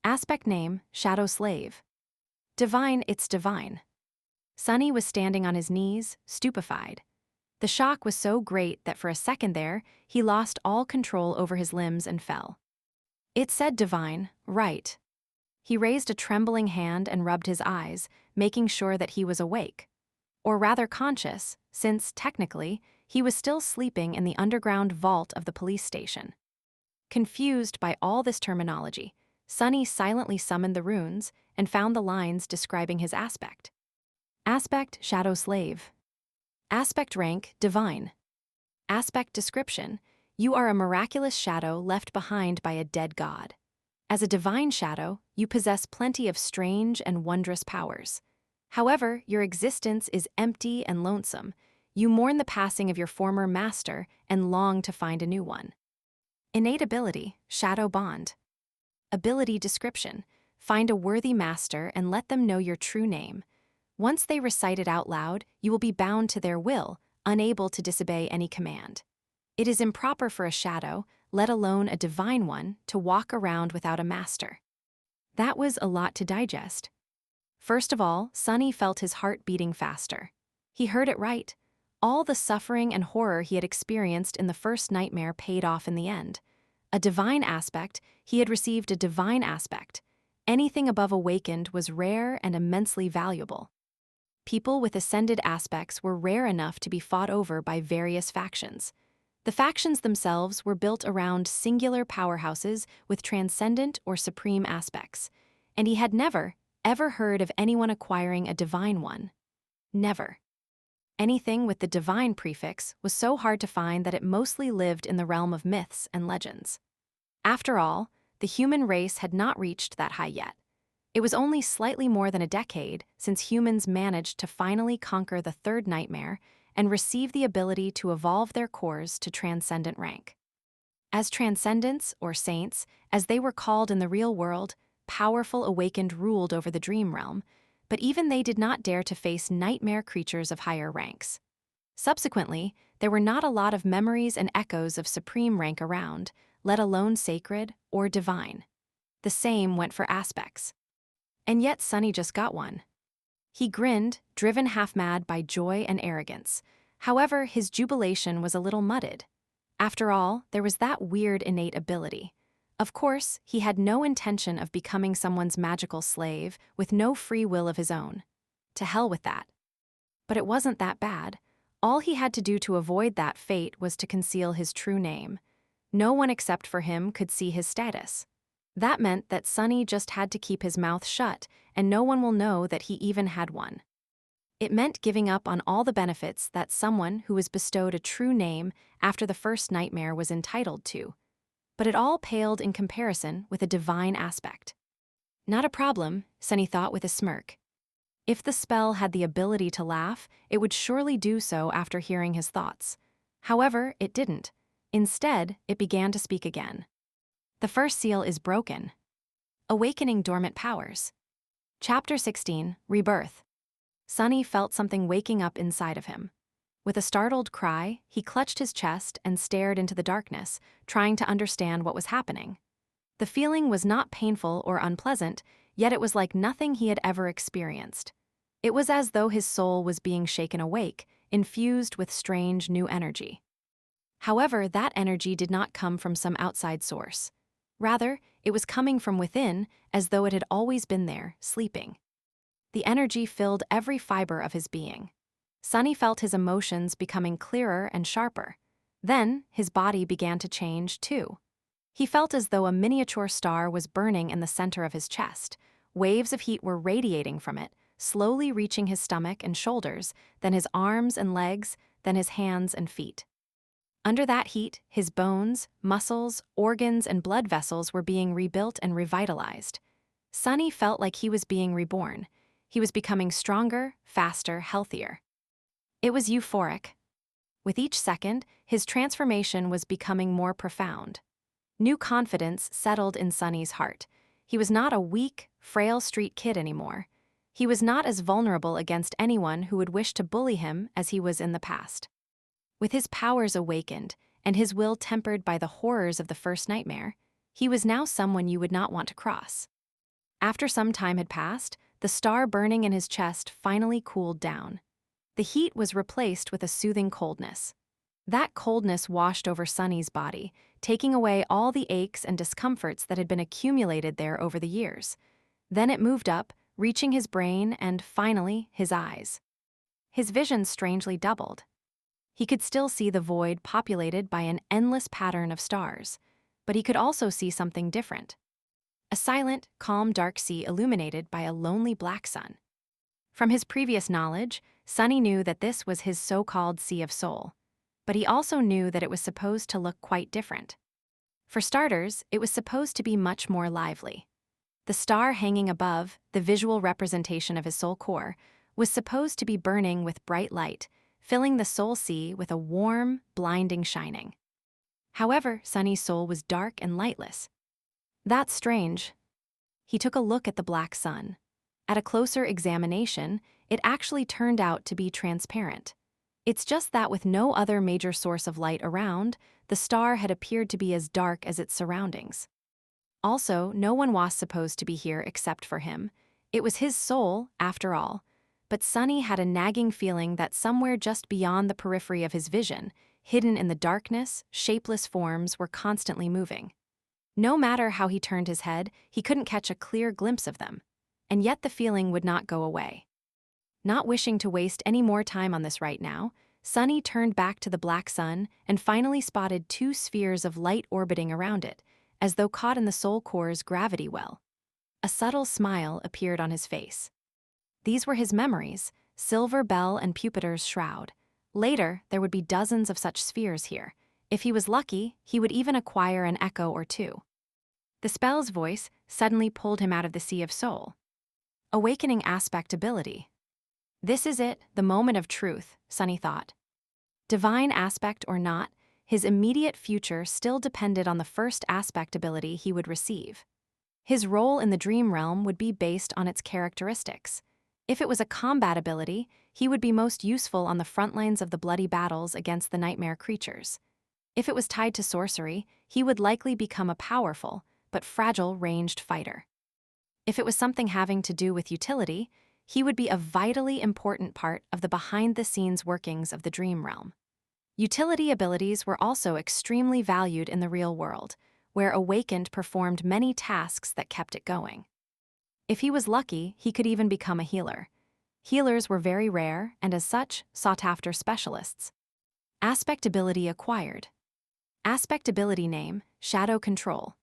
Aspect name, Shadow Slave. Divine, it's divine. Sunny was standing on his knees, stupefied. The shock was so great that for a second there, he lost all control over his limbs and fell. It said divine, right. He raised a trembling hand and rubbed his eyes, making sure that he was awake. Or rather conscious, since, technically, he was still sleeping in the underground vault of the police station. Confused by all this terminology, Sunny silently summoned the runes and found the lines describing his aspect. Aspect, Shadow Slave. Aspect rank, divine. Aspect description, you are a miraculous shadow left behind by a dead god. As a divine shadow, you possess plenty of strange and wondrous powers. However, your existence is empty and lonesome. You mourn the passing of your former master and long to find a new one. Innate ability, shadow bond. Ability description, find a worthy master and let them know your true name. Once they recite it out loud, you will be bound to their will, unable to disobey any command. It is improper for a shadow, let alone a divine one, to walk around without a master. That was a lot to digest. First of all, Sunny felt his heart beating faster. He heard it right. All the suffering and horror he had experienced in the first nightmare paid off in the end. A divine aspect, he had received a divine aspect. Anything above awakened was rare and immensely valuable. People with ascended aspects were rare enough to be fought over by various factions. The factions themselves were built around singular powerhouses with transcendent or supreme aspects, and he had never, ever heard of anyone acquiring a divine one. Never. Anything with the divine prefix was so hard to find that it mostly lived in the realm of myths and legends. After all, the human race had not reached that high yet. It was only slightly more than a decade since humans managed to finally conquer the third nightmare and receive the ability to evolve their cores to transcendent rank. As transcendents, or saints, as they were called in the real world, powerful awakened ruled over the dream realm, but even they did not dare to face nightmare creatures of higher ranks. Subsequently, there were not a lot of memories and echoes of supreme rank around, let alone sacred or divine. The same went for aspects. And yet Sunny just got one. He grinned, driven half-mad by joy and arrogance. However, his jubilation was a little muddled. After all, there was that weird innate ability. Of course, he had no intention of becoming someone's magical slave with no free will of his own. To hell with that. But it wasn't that bad. All he had to do to avoid that fate was to conceal his true name. No one except for him could see his status. That meant that Sunny just had to keep his mouth shut, and no one will know that he even had one. It meant giving up on all the benefits that someone who was bestowed a true name after the first nightmare was entitled to. But it all paled in comparison with a divine aspect. Not a problem, Sunny thought with a smirk. If the spell had the ability to laugh, it would surely do so after hearing his thoughts. However, it didn't. Instead, it began to speak again. The first seal is broken. Awakening dormant powers. Chapter 16, Rebirth. Sunny felt something waking up inside of him. With a startled cry, he clutched his chest and stared into the darkness, trying to understand what was happening. The feeling was not painful or unpleasant, yet it was like nothing he had ever experienced. It was as though his soul was being shaken awake, infused with strange new energy. However, that energy did not come from some outside source. Rather, it was coming from within, as though it had always been there, sleeping. The energy filled every fiber of his being. Sunny felt his emotions becoming clearer and sharper. Then, his body began to change, too. He felt as though a miniature star was burning in the center of his chest. Waves of heat were radiating from it, slowly reaching his stomach and shoulders, then his arms and legs, then his hands and feet. Under that heat, his bones, muscles, organs, and blood vessels were being rebuilt and revitalized. Sunny felt like he was being reborn. He was becoming stronger, faster, healthier. It was euphoric. With each second, his transformation was becoming more profound. New confidence settled in Sunny's heart. He was not a weak, frail street kid anymore. He was not as vulnerable against anyone who would wish to bully him as he was in the past. With his powers awakened, and his will tempered by the horrors of the first nightmare, he was now someone you would not want to cross. After some time had passed, the star burning in his chest finally cooled down. The heat was replaced with a soothing coldness. That coldness washed over Sunny's body, taking away all the aches and discomforts that had been accumulated there over the years. Then it moved up, reaching his brain and, finally, his eyes. His vision strangely doubled. He could still see the void populated by an endless pattern of stars, but he could also see something different. A silent, calm, dark sea illuminated by a lonely black sun. From his previous knowledge, Sunny knew that this was his so-called Sea of Soul, but he also knew that it was supposed to look quite different. For starters, it was supposed to be much more lively. The star hanging above, the visual representation of his soul core, was supposed to be burning with bright light, filling the soul sea with a warm, blinding shining. However, Sunny's soul was dark and lightless. That's strange. He took a look at the black sun. At a closer examination, it actually turned out to be transparent. It's just that with no other major source of light around, the star had appeared to be as dark as its surroundings. Also, no one was supposed to be here except for him. It was his soul, after all. But Sunny had a nagging feeling that somewhere just beyond the periphery of his vision, hidden in the darkness, shapeless forms were constantly moving. No matter how he turned his head, he couldn't catch a clear glimpse of them. And yet the feeling would not go away. Not wishing to waste any more time on this right now, Sunny turned back to the black sun and finally spotted two spheres of light orbiting around it, as though caught in the soul core's gravity well. A subtle smile appeared on his face. These were his memories, Silver Bell and Pupitar's shroud. Later, there would be dozens of such spheres here. If he was lucky, he would even acquire an echo or two. The spell's voice suddenly pulled him out of the sea of soul. Awakening aspect ability. This is it, the moment of truth, Sunny thought. Divine aspect or not, his immediate future still depended on the first aspect ability he would receive. His role in the dream realm would be based on its characteristics. If it was a combat ability, he would be most useful on the front lines of the bloody battles against the nightmare creatures. If it was tied to sorcery, he would likely become a powerful, but fragile ranged fighter. If it was something having to do with utility, he would be a vitally important part of the behind-the-scenes workings of the dream realm. Utility abilities were also extremely valued in the real world, where Awakened performed many tasks that kept it going. If he was lucky, he could even become a healer. Healers were very rare and as such, sought-after specialists. Aspect ability acquired. Aspect ability name, Shadow Control.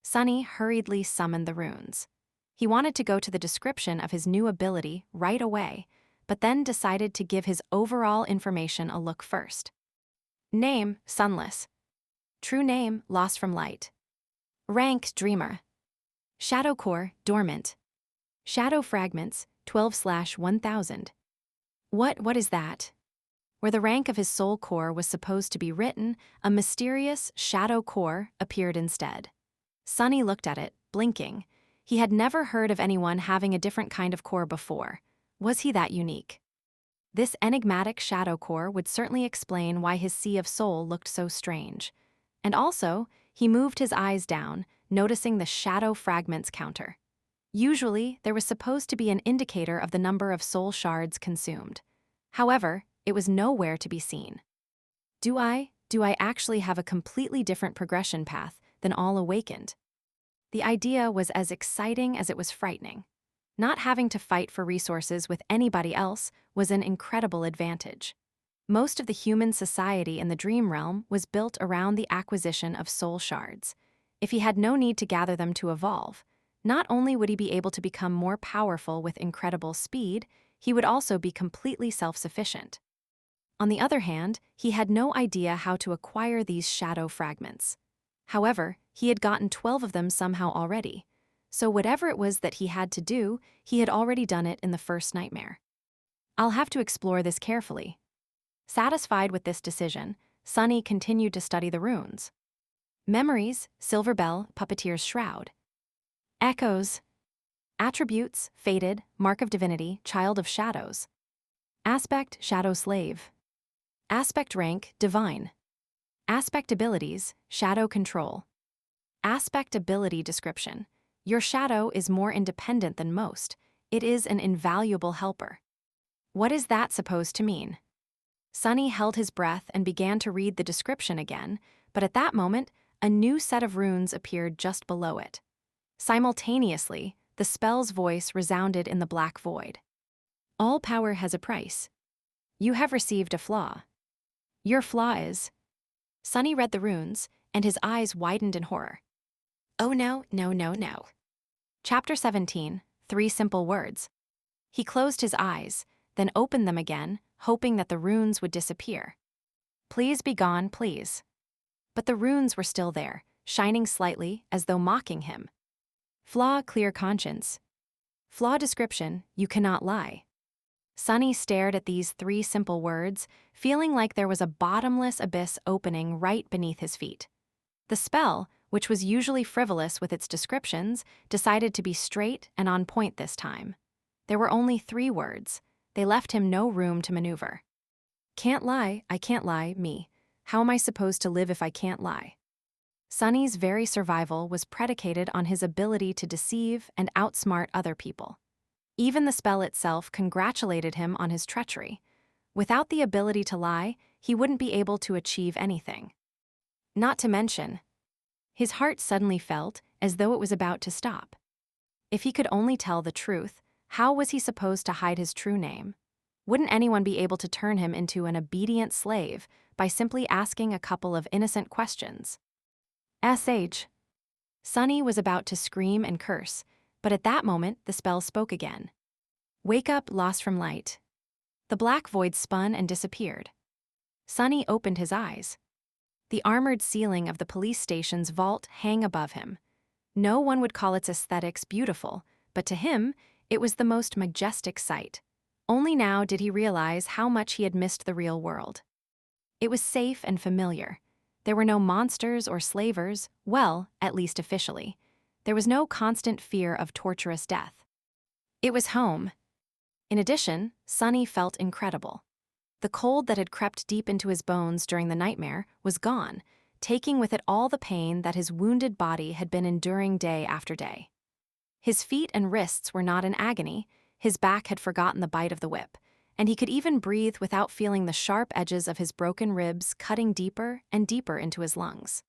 Sunny hurriedly summoned the runes. He wanted to go to the description of his new ability right away, but then decided to give his overall information a look first. Name, Sunless. True name, Lost from Light. Rank, Dreamer. Shadow Core, Dormant. Shadow Fragments, 12/1000. What is that? Where the rank of his soul core was supposed to be written, a mysterious shadow core appeared instead. Sunny looked at it, blinking. He had never heard of anyone having a different kind of core before. Was he that unique? This enigmatic shadow core would certainly explain why his sea of soul looked so strange. And also, he moved his eyes down, noticing the shadow fragments counter. Usually, there was supposed to be an indicator of the number of soul shards consumed. However, it was nowhere to be seen. Do I actually have a completely different progression path than all Awakened? The idea was as exciting as it was frightening. Not having to fight for resources with anybody else was an incredible advantage. Most of the human society in the dream realm was built around the acquisition of soul shards. If he had no need to gather them to evolve, not only would he be able to become more powerful with incredible speed, he would also be completely self-sufficient. On the other hand, he had no idea how to acquire these shadow fragments. However, he had gotten 12 of them somehow already, so whatever it was that he had to do, he had already done it in the first nightmare. I'll have to explore this carefully. Satisfied with this decision, Sunny continued to study the runes. Memories, Silver Bell, Puppeteer's Shroud. Echoes. Attributes, Fated, Mark of Divinity, Child of Shadows. Aspect, Shadow Slave. Aspect rank, Divine. Aspect abilities, Shadow Control. Aspect ability description. Your shadow is more independent than most. It is an invaluable helper. What is that supposed to mean? Sunny held his breath and began to read the description again, but at that moment, a new set of runes appeared just below it. Simultaneously, the spell's voice resounded in the black void. All power has a price. You have received a flaw. Your flaw is... Sunny read the runes, and his eyes widened in horror. Oh no. Chapter 17, 3 Simple Words. He closed his eyes, then opened them again, hoping that the runes would disappear. Please be gone, please. But the runes were still there, shining slightly as though mocking him. Flaw, clear conscience. Flaw description, you cannot lie. Sunny stared at these 3 simple words, feeling like there was a bottomless abyss opening right beneath his feet. The spell, which was usually frivolous with its descriptions, decided to be straight and on point this time. There were only 3 words. They left him no room to maneuver. Can't lie, I can't lie, me. How am I supposed to live if I can't lie? Sunny's very survival was predicated on his ability to deceive and outsmart other people. Even the spell itself congratulated him on his treachery. Without the ability to lie, he wouldn't be able to achieve anything. Not to mention, his heart suddenly felt as though it was about to stop. If he could only tell the truth, how was he supposed to hide his true name? Wouldn't anyone be able to turn him into an obedient slave by simply asking a couple of innocent questions? SH. Sunny was about to scream and curse, but at that moment the spell spoke again. Wake up, lost from light. The black void spun and disappeared. Sunny opened his eyes. The armored ceiling of the police station's vault hung above him. No one would call its aesthetics beautiful, but to him, it was the most majestic sight. Only now did he realize how much he had missed the real world. It was safe and familiar. There were no monsters or slavers, well, at least officially. There was no constant fear of torturous death. It was home. In addition, Sunny felt incredible. The cold that had crept deep into his bones during the nightmare was gone, taking with it all the pain that his wounded body had been enduring day after day. His feet and wrists were not in agony, his back had forgotten the bite of the whip, and he could even breathe without feeling the sharp edges of his broken ribs cutting deeper and deeper into his lungs.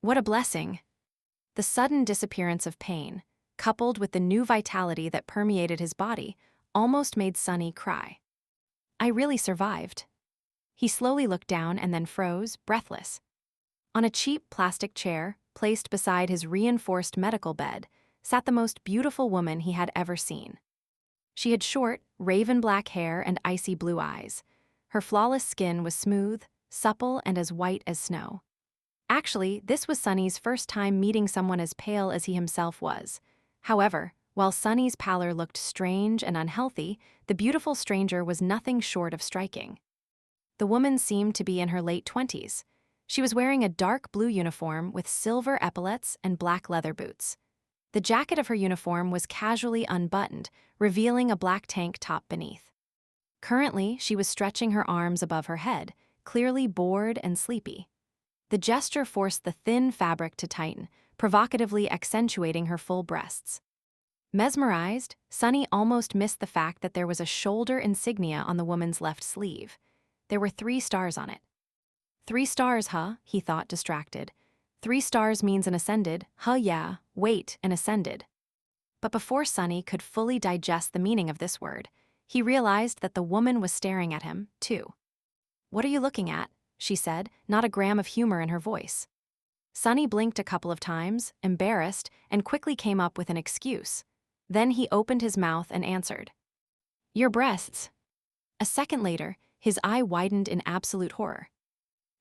What a blessing! The sudden disappearance of pain, coupled with the new vitality that permeated his body, almost made Sunny cry. I really survived. He slowly looked down and then froze, breathless. On a cheap plastic chair, placed beside his reinforced medical bed, sat the most beautiful woman he had ever seen. She had short, raven-black hair and icy blue eyes. Her flawless skin was smooth, supple, and as white as snow. Actually, this was Sunny's first time meeting someone as pale as he himself was. However, while Sunny's pallor looked strange and unhealthy, the beautiful stranger was nothing short of striking. The woman seemed to be in her late 20s. She was wearing a dark blue uniform with silver epaulets and black leather boots. The jacket of her uniform was casually unbuttoned, revealing a black tank top beneath. Currently, she was stretching her arms above her head, clearly bored and sleepy. The gesture forced the thin fabric to tighten, provocatively accentuating her full breasts. Mesmerized, Sunny almost missed the fact that there was a shoulder insignia on the woman's left sleeve. There were 3 stars on it. 3 stars, huh? He thought, distracted. 3 stars means an ascended, huh yeah, wait, an ascended. But before Sunny could fully digest the meaning of this word, he realized that the woman was staring at him, too. What are you looking at? She said, not a gram of humor in her voice. Sunny blinked a couple of times, embarrassed, and quickly came up with an excuse. Then he opened his mouth and answered. Your breasts. A second later, his eye widened in absolute horror.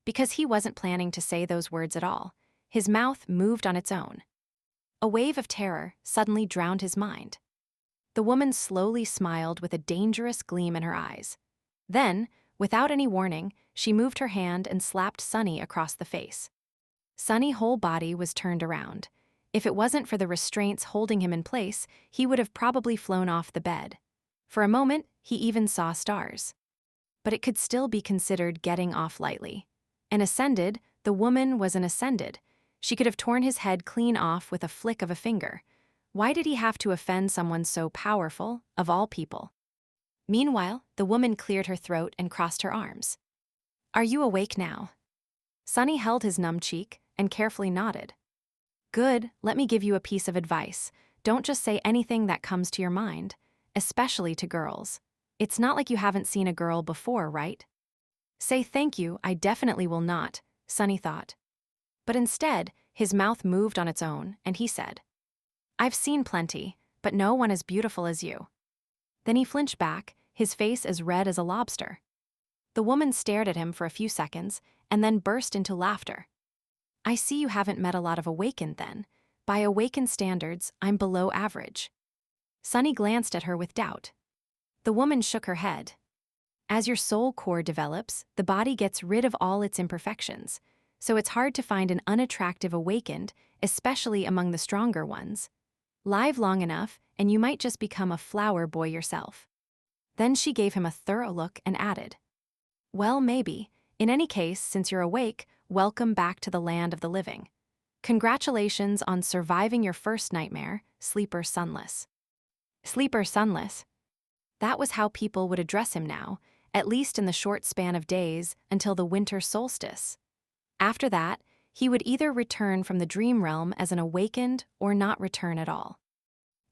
Because he wasn't planning to say those words at all, his mouth moved on its own. A wave of terror suddenly drowned his mind. The woman slowly smiled with a dangerous gleam in her eyes. Then, without any warning, she moved her hand and slapped Sunny across the face. Sunny's whole body was turned around. If it wasn't for the restraints holding him in place, he would have probably flown off the bed. For a moment, he even saw stars. But it could still be considered getting off lightly. An ascended, the woman was an ascended. She could have torn his head clean off with a flick of a finger. Why did he have to offend someone so powerful, of all people? Meanwhile, the woman cleared her throat and crossed her arms. Are you awake now? Sunny held his numb cheek and carefully nodded. Good, let me give you a piece of advice. Don't just say anything that comes to your mind, especially to girls. It's not like you haven't seen a girl before, right? Say thank you, I definitely will not, Sunny thought. But instead, his mouth moved on its own, and he said, I've seen plenty, but no one as beautiful as you. Then he flinched back, his face as red as a lobster. The woman stared at him for a few seconds, and then burst into laughter. I see you haven't met a lot of awakened then. By awakened standards, I'm below average. Sunny glanced at her with doubt. The woman shook her head. As your soul core develops, the body gets rid of all its imperfections, so it's hard to find an unattractive awakened, especially among the stronger ones. Live long enough, and you might just become a flower boy yourself. Then she gave him a thorough look and added, well, maybe. In any case, since you're awake, welcome back to the land of the living. Congratulations on surviving your first nightmare, Sleeper Sunless. Sleeper Sunless. That was how people would address him now, at least in the short span of days until the winter solstice. After that, he would either return from the dream realm as an awakened or not return at all.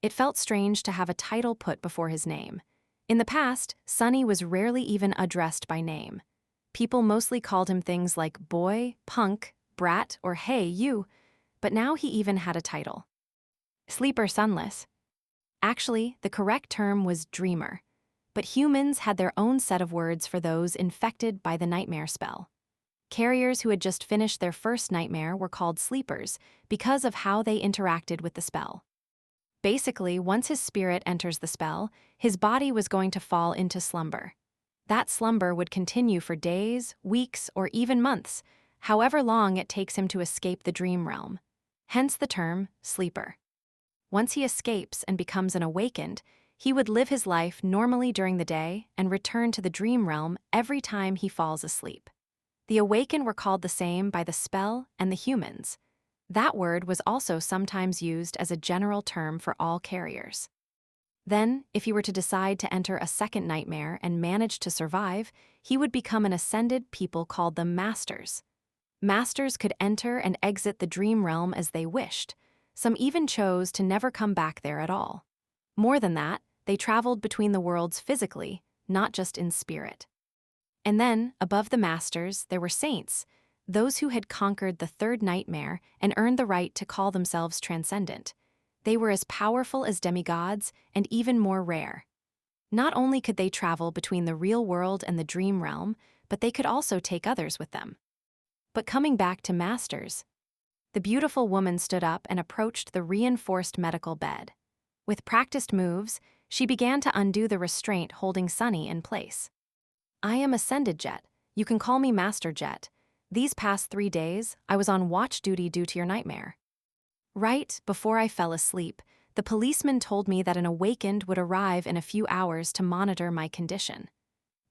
It felt strange to have a title put before his name. In the past, Sunny was rarely even addressed by name. People mostly called him things like boy, punk, brat, or hey, you, but now he even had a title. Sleeper Sunless. Actually, the correct term was dreamer, but humans had their own set of words for those infected by the nightmare spell. Carriers who had just finished their first nightmare were called sleepers because of how they interacted with the spell. Basically, once his spirit enters the spell, his body was going to fall into slumber. That slumber would continue for days, weeks, or even months, however long it takes him to escape the dream realm. Hence the term sleeper. Once he escapes and becomes an awakened, he would live his life normally during the day and return to the dream realm every time he falls asleep. The awakened were called the same by the spell and the humans. That word was also sometimes used as a general term for all carriers. Then, if he were to decide to enter a second nightmare and manage to survive, he would become an ascended people called them masters. Masters could enter and exit the dream realm as they wished. Some even chose to never come back there at all. More than that, they traveled between the worlds physically, not just in spirit. And then, above the masters, there were saints, those who had conquered the third nightmare and earned the right to call themselves Transcendent. They were as powerful as demigods and even more rare. Not only could they travel between the real world and the dream realm, but they could also take others with them. But coming back to masters, the beautiful woman stood up and approached the reinforced medical bed. With practiced moves, she began to undo the restraint holding Sunny in place. I am Ascended Jet. You can call me Master Jet. These past 3 days, I was on watch duty due to your nightmare. Right before I fell asleep, the policeman told me that an awakened would arrive in a few hours to monitor my condition.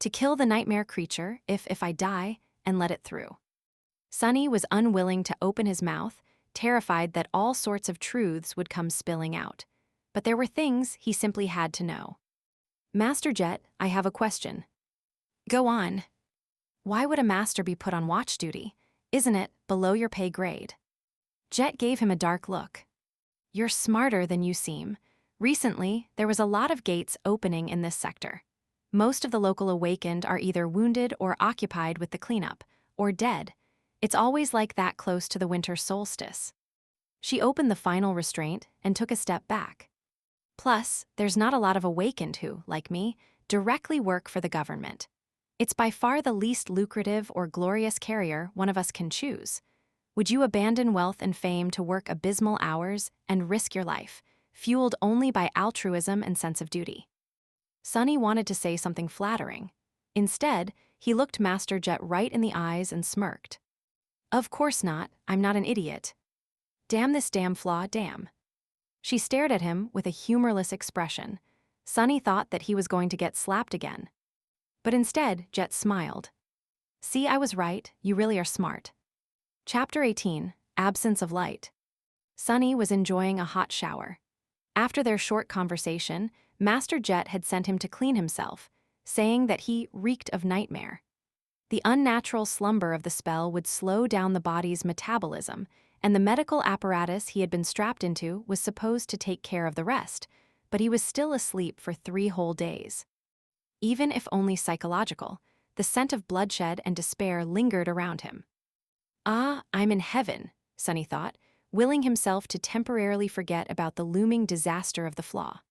To kill the nightmare creature, if I die, and let it through. Sunny was unwilling to open his mouth, terrified that all sorts of truths would come spilling out. But there were things he simply had to know. Master Jet, I have a question. Go on. Why would a master be put on watch duty? Isn't it below your pay grade? Jet gave him a dark look. You're smarter than you seem. Recently, there was a lot of gates opening in this sector. Most of the local awakened are either wounded or occupied with the cleanup, or dead. It's always like that close to the winter solstice. She opened the final restraint and took a step back. Plus, there's not a lot of awakened who, like me, directly work for the government. It's by far the least lucrative or glorious carrier one of us can choose. Would you abandon wealth and fame to work abysmal hours and risk your life, fueled only by altruism and sense of duty? Sunny wanted to say something flattering. Instead, he looked Master Jet right in the eyes and smirked. Of course not, I'm not an idiot. Damn this damn flaw, damn. She stared at him with a humorless expression. Sunny thought that he was going to get slapped again. But instead, Jet smiled. See, I was right, you really are smart. Chapter 18, Absence of Light. Sunny was enjoying a hot shower. After their short conversation, Master Jet had sent him to clean himself, saying that he reeked of nightmare. The unnatural slumber of the spell would slow down the body's metabolism, and the medical apparatus he had been strapped into was supposed to take care of the rest, but he was still asleep for 3 whole days. Even if only psychological, the scent of bloodshed and despair lingered around him. Ah, I'm in heaven, Sunny thought, willing himself to temporarily forget about the looming disaster of the flaw.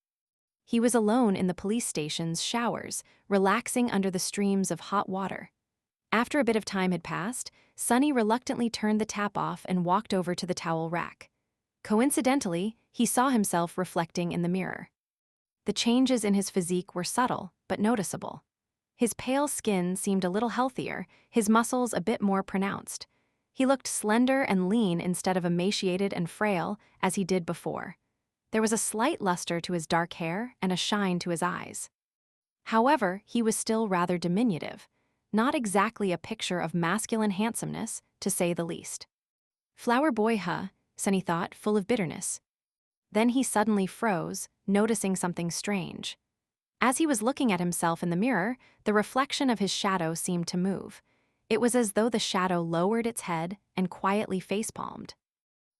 He was alone in the police station's showers, relaxing under the streams of hot water. After a bit of time had passed, Sunny reluctantly turned the tap off and walked over to the towel rack. Coincidentally, he saw himself reflecting in the mirror. The changes in his physique were subtle, but noticeable. His pale skin seemed a little healthier, his muscles a bit more pronounced. He looked slender and lean instead of emaciated and frail as he did before. There was a slight luster to his dark hair and a shine to his eyes. However, he was still rather diminutive, not exactly a picture of masculine handsomeness, to say the least. Flower boy, huh? Sunny thought, full of bitterness. Then he suddenly froze, noticing something strange. As he was looking at himself in the mirror, the reflection of his shadow seemed to move. It was as though the shadow lowered its head and quietly facepalmed.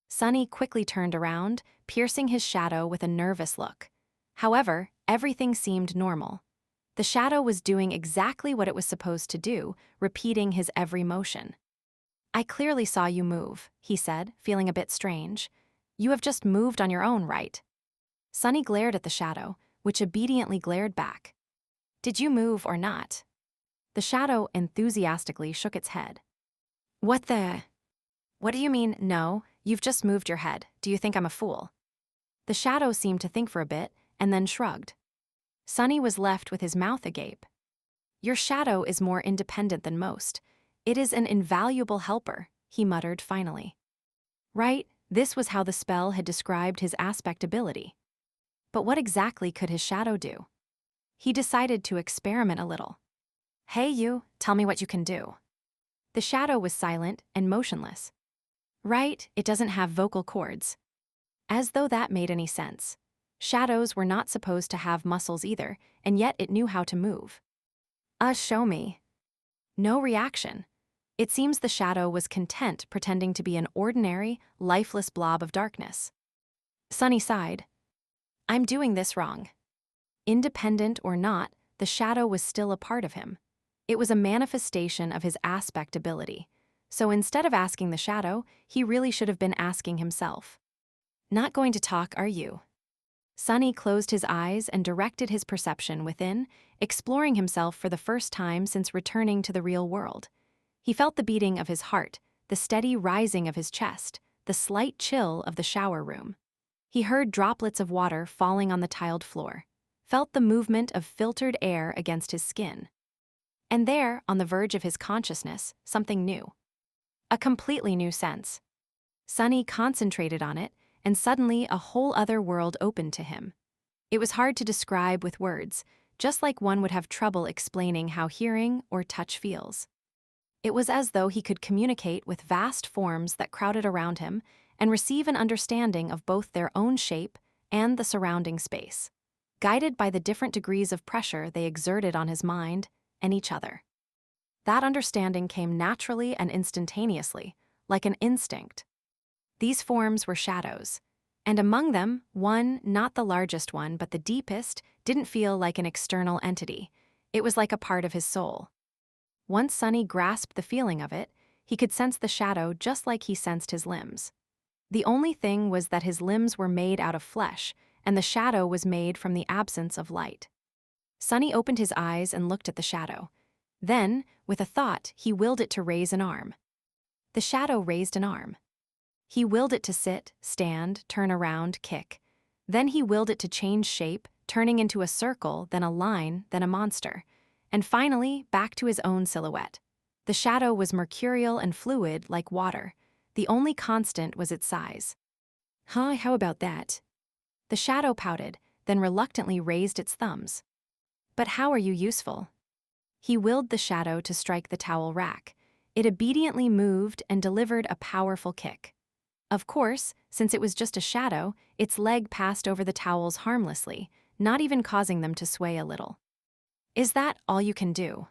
Sunny quickly turned around, piercing his shadow with a nervous look. However, everything seemed normal. The shadow was doing exactly what it was supposed to do, repeating his every motion. "I clearly saw you move," he said, feeling a bit strange. "You have just moved on your own, right?" Sunny glared at the shadow, which obediently glared back. "Did you move or not?" The shadow enthusiastically shook its head. What do you mean, no? You've just moved your head. Do you think I'm a fool?" The shadow seemed to think for a bit, and then shrugged. Sunny was left with his mouth agape. "Your shadow is more independent than most. It is an invaluable helper," he muttered finally. Right, this was how the spell had described his aspect ability. But what exactly could his shadow do? He decided to experiment a little. "Hey you, tell me what you can do." The shadow was silent and motionless. Right, it doesn't have vocal cords. As though that made any sense. Shadows were not supposed to have muscles either, and yet it knew how to move. Show me." No reaction. It seems the shadow was content pretending to be an ordinary, lifeless blob of darkness. Sunny sighed. "I'm doing this wrong." Independent or not, the shadow was still a part of him. It was a manifestation of his aspect ability. So instead of asking the shadow, he really should have been asking himself. "Not going to talk, are you?" Sunny closed his eyes and directed his perception within, exploring himself for the first time since returning to the real world. He felt the beating of his heart, the steady rising of his chest, the slight chill of the shower room. He heard droplets of water falling on the tiled floor, felt the movement of filtered air against his skin. And there, on the verge of his consciousness, something new. A completely new sense. Sunny concentrated on it, and suddenly a whole other world opened to him. It was hard to describe with words, just like one would have trouble explaining how hearing or touch feels. It was as though he could communicate with vast forms that crowded around him and receive an understanding of both their own shape and the surrounding space, guided by the different degrees of pressure they exerted on his mind and each other. That understanding came naturally and instantaneously, like an instinct. These forms were shadows, and among them, one, not the largest one, but the deepest, didn't feel like an external entity. It was like a part of his soul. Once Sunny grasped the feeling of it, he could sense the shadow just like he sensed his limbs. The only thing was that his limbs were made out of flesh, and the shadow was made from the absence of light. Sunny opened his eyes and looked at the shadow. Then, with a thought, he willed it to raise an arm. The shadow raised an arm. He willed it to sit, stand, turn around, kick. Then he willed it to change shape, turning into a circle, then a line, then a monster. And finally, back to his own silhouette. The shadow was mercurial and fluid like water. The only constant was its size. How about that?" The shadow pouted, then reluctantly raised its thumbs. "But how are you useful?" He willed the shadow to strike the towel rack. It obediently moved and delivered a powerful kick. Of course, since it was just a shadow, its leg passed over the towels harmlessly, not even causing them to sway a little. "Is that all you can do?"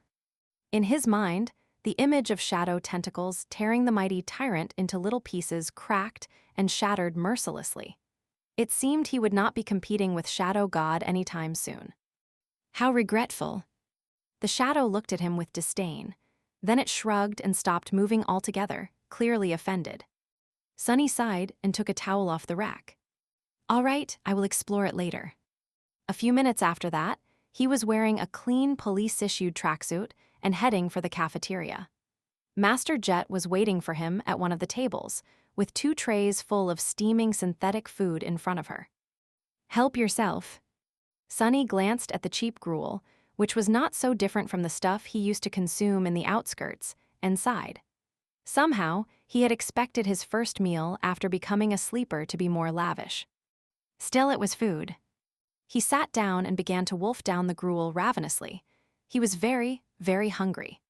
In his mind, the image of shadow tentacles tearing the mighty tyrant into little pieces cracked and shattered mercilessly. It seemed he would not be competing with Shadow God anytime soon. "How regretful." The shadow looked at him with disdain. Then it shrugged and stopped moving altogether, clearly offended. Sunny sighed and took a towel off the rack. "All right, I will explore it later." A few minutes after that, he was wearing a clean police-issued tracksuit and heading for the cafeteria. Master Jet was waiting for him at one of the tables, with 2 trays full of steaming synthetic food in front of her. "Help yourself." Sunny glanced at the cheap gruel, which was not so different from the stuff he used to consume in the outskirts, and sighed. Somehow, he had expected his first meal after becoming a sleeper to be more lavish. Still, it was food. He sat down and began to wolf down the gruel ravenously. He was very, very hungry.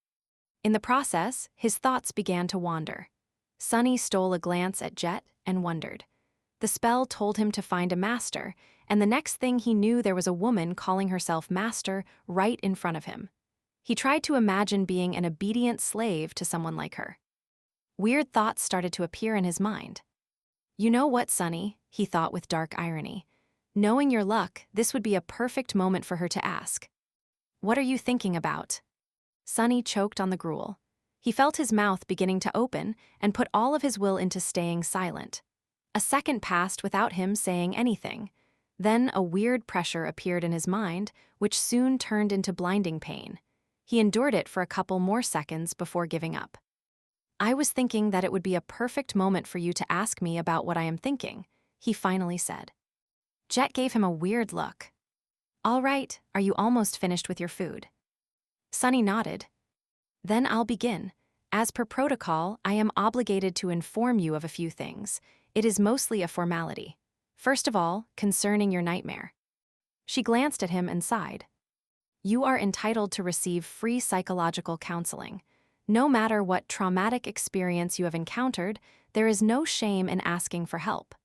In the process, his thoughts began to wander. Sunny stole a glance at Jet and wondered. The spell told him to find a master, and the next thing he knew there was a woman calling herself master right in front of him. He tried to imagine being an obedient slave to someone like her. Weird thoughts started to appear in his mind. "You know what, Sunny?" he thought with dark irony. "Knowing your luck, this would be a perfect moment for her to ask. What are you thinking about?" Sunny choked on the gruel. He felt his mouth beginning to open and put all of his will into staying silent. A second passed without him saying anything. Then a weird pressure appeared in his mind, which soon turned into blinding pain. He endured it for a couple more seconds before giving up. "I was thinking that it would be a perfect moment for you to ask me about what I am thinking," he finally said. Jet gave him a weird look. "All right, are you almost finished with your food?" Sunny nodded. "Then I'll begin. As per protocol, I am obligated to inform you of a few things. It is mostly a formality. First of all, concerning your nightmare." She glanced at him and sighed. "You are entitled to receive free psychological counseling. No matter what traumatic experience you have encountered, there is no shame in asking for help.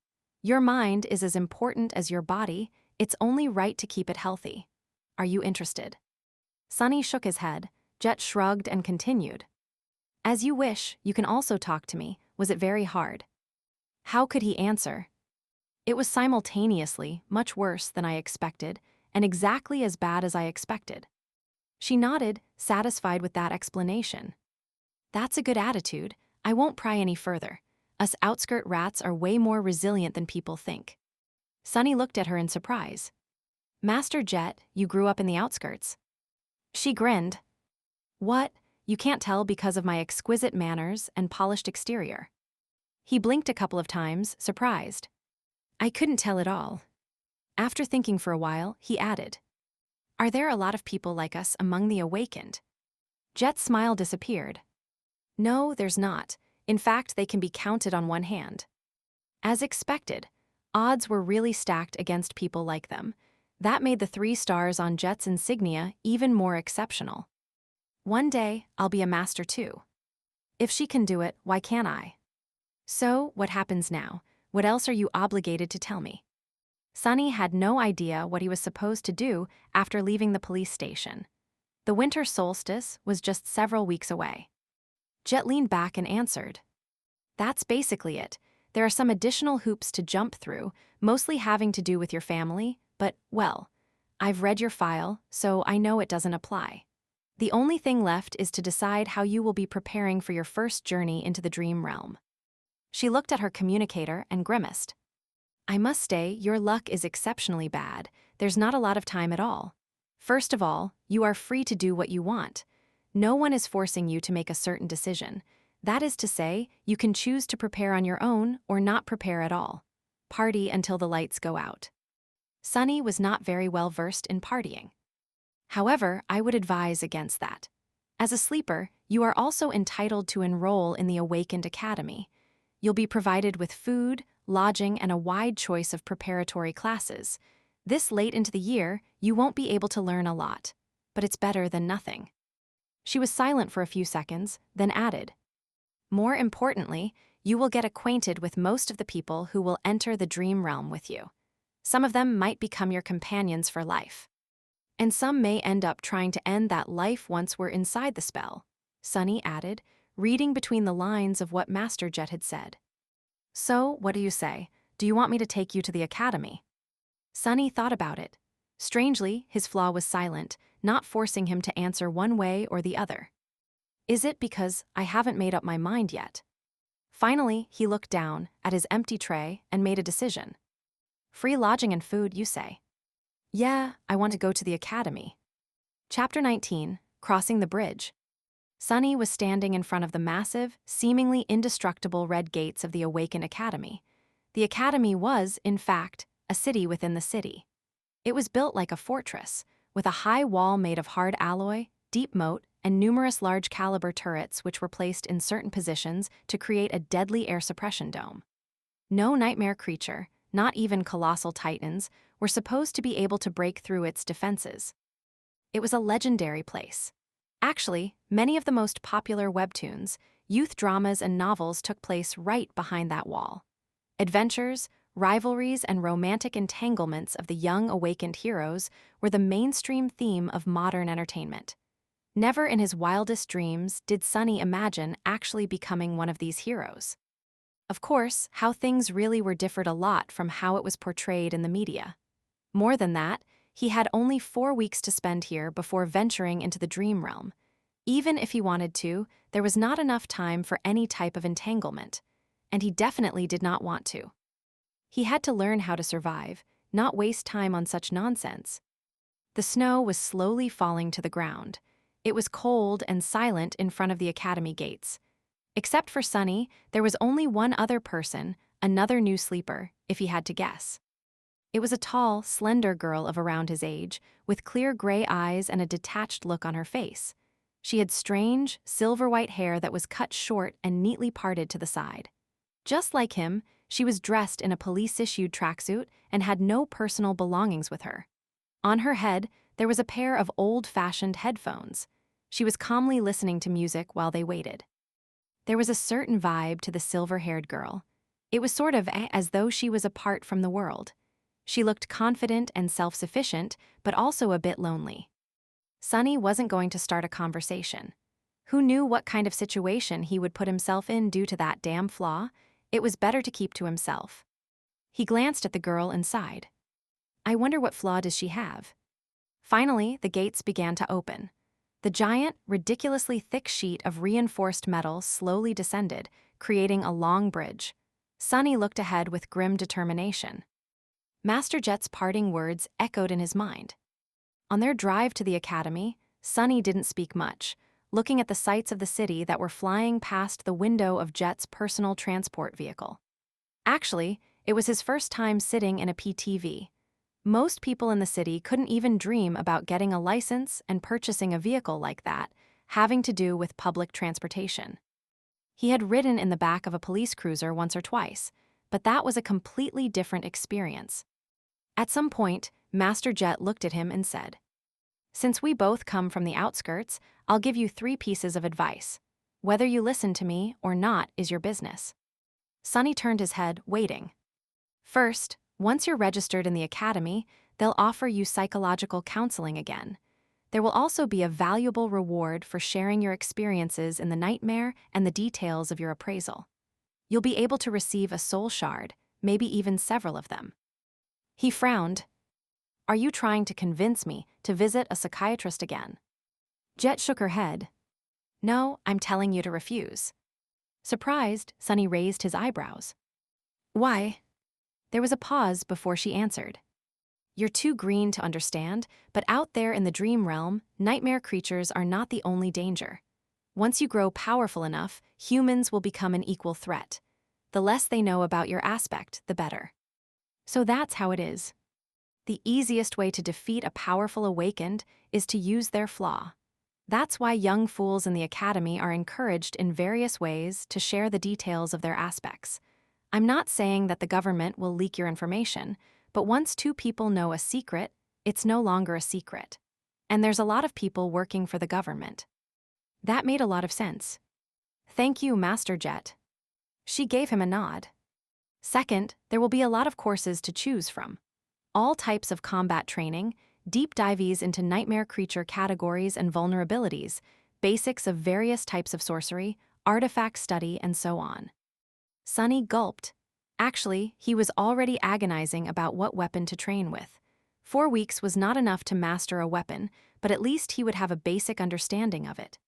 Your mind is as important as your body. It's only right to keep it healthy. Are you interested?" Sunny shook his head. Jet shrugged and continued. "As you wish, you can also talk to me. Was it very hard?" How could he answer? It was simultaneously much worse than I expected, and exactly as bad as I expected. She nodded, satisfied with that explanation. "That's a good attitude. I won't pry any further. Us outskirt rats are way more resilient than people think." Sunny looked at her in surprise. "Master Jet, you grew up in the outskirts." She grinned. "What? You can't tell because of my exquisite manners and polished exterior." He blinked a couple of times, surprised. "I couldn't tell at all." After thinking for a while, he added, "Are there a lot of people like us among the awakened?" Jet's smile disappeared. "No, there's not. In fact, they can be counted on one hand." As expected, odds were really stacked against people like them. That made the 3 stars on Jet's insignia even more exceptional. "One day, I'll be a master too. If she can do it, why can't I?" "So, what happens now? What else are you obligated to tell me?" Sunny had no idea what he was supposed to do after leaving the police station. The winter solstice was just several weeks away. Jet leaned back and answered. "That's basically it. There are some additional hoops to jump through, mostly having to do with your family, but, well, I've read your file, so I know it doesn't apply. The only thing left is to decide how you will be preparing for your first journey into the dream realm." She looked at her communicator and grimaced. "I must say, your luck is exceptionally bad. There's not a lot of time at all. First of all, you are free to do what you want. No one is forcing you to make a certain decision. That is to say, you can choose to prepare on your own or not prepare at all. Party until the lights go out." Sunny was not very well versed in partying. "However, I would advise against that. As a sleeper, you are also entitled to enroll in the Awakened Academy. You'll be provided with food, lodging, and a wide choice of preparatory classes. This late into the year, you won't be able to learn a lot, but it's better than nothing." She was silent for a few seconds, then added, "More importantly, you will get acquainted with most of the people who will enter the dream realm with you. Some of them might become your companions for life. And some may end up trying to end that life once we're inside the spell," Sunny added, reading between the lines of what Master Jet had said. "So, what do you say? Do you want me to take you to the academy?" Sunny thought about it. Strangely, his flaw was silent, not forcing him to answer one way or the other. "Is it because I haven't made up my mind yet?" Finally, he looked down at his empty tray and made a decision. "Free lodging and food, you say?" "Yeah, I want to go to the academy." Chapter 19, Crossing the Bridge. Sunny was standing in front of the massive, seemingly indestructible red gates of the Awakened Academy. The academy was, in fact, a city within the city. It was built like a fortress, with a high wall made of hard alloy, deep moat, and numerous large-caliber turrets which were placed in certain positions to create a deadly air suppression dome. No nightmare creature, not even colossal titans, were supposed to be able to break through its defenses. It was a legendary place. Actually, many of the most popular webtoons, youth dramas, and novels took place right behind that wall. Adventures, rivalries, and romantic entanglements of the young awakened heroes were the mainstream theme of modern entertainment. Never in his wildest dreams did Sunny imagine actually becoming one of these heroes. Of course, how things really were differed a lot from how it was portrayed in the media. More than that, he had only 4 weeks to spend here before venturing into the dream realm. Even if he wanted to, there was not enough time for any type of entanglement, and he definitely did not want to. He had to learn how to survive, not waste time on such nonsense. The snow was slowly falling to the ground. It was cold and silent in front of the academy gates. Except for Sunny, there was only one other person, another new sleeper, if he had to guess. It was a tall, slender girl of around his age, with clear gray eyes and a detached look on her face. She had strange, silver-white hair that was cut short and neatly parted to the side. Just like him, she was dressed in a police-issued tracksuit and had no personal belongings with her. On her head, there was a pair of old-fashioned headphones. She was calmly listening to music while they waited. There was a certain vibe to the silver-haired girl. It was sort of as though she was apart from the world. She looked confident and self-sufficient, but also a bit lonely. Sunny wasn't going to start a conversation. Who knew what kind of situation he would put himself in due to that damn flaw? It was better to keep to himself. He glanced at the girl and sighed. I wonder what flaw does she have? Finally, the gates began to open. The giant, ridiculously thick sheet of reinforced metal slowly descended, creating a long bridge. Sunny looked ahead with grim determination. Master Jet's parting words echoed in his mind. On their drive to the academy, Sunny didn't speak much, looking at the sights of the city that were flying past the window of Jet's personal transport vehicle. Actually, it was his first time sitting in a PTV. Most people in the city couldn't even dream about getting a license and purchasing a vehicle like that, having to do with public transportation. He had ridden in the back of a police cruiser once or twice, but that was a completely different experience. At some point, Master Jet looked at him and said, Since we both come from the outskirts, I'll give you 3 pieces of advice. Whether you listen to me or not is your business. Sunny turned his head, waiting. First, once you're registered in the academy, they'll offer you psychological counseling again. There will also be a valuable reward for sharing your experiences in the nightmare and the details of your appraisal. You'll be able to receive a soul shard, maybe even several of them. He frowned. Are you trying to convince me to visit a psychiatrist again? Jet shook her head. No, I'm telling you to refuse. Surprised, Sunny raised his eyebrows. Why? There was a pause before she answered. You're too green to understand, but out there in the dream realm, nightmare creatures are not the only danger. Once you grow powerful enough, humans will become an equal threat. The less they know about your aspect, the better. So that's how it is. The easiest way to defeat a powerful awakened is to use their flaw. That's why young fools in the academy are encouraged in various ways to share the details of their aspects. I'm not saying that the government will leak your information, but once 2 people know a secret, it's no longer a secret. And there's a lot of people working for the government. That made a lot of sense. Thank you, Master Jet. She gave him a nod. Second, there will be a lot of courses to choose from. All types of combat training, deep dives into nightmare creature categories and vulnerabilities, basics of various types of sorcery, artifact study, and so on. Sunny gulped. Actually, he was already agonizing about what weapon to train with. 4 weeks was not enough to master a weapon, but at least he would have a basic understanding of it.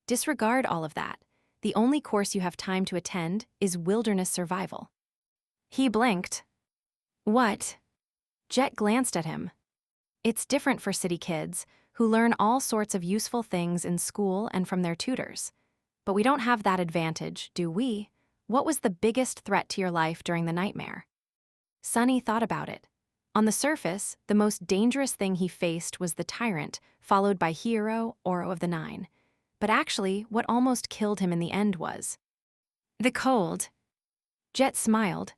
Disregard all of that. The only course you have time to attend is wilderness survival. He blinked. What? Jet glanced at him. It's different for city kids. who learn all sorts of useful things in school and from their tutors. But we don't have that advantage, do we? What was the biggest threat to your life during the nightmare? Sunny thought about it. On the surface, the most dangerous thing he faced was the tyrant, followed by Hero, Oro of the Nine. But actually, what almost killed him in the end was the cold. Jet smiled.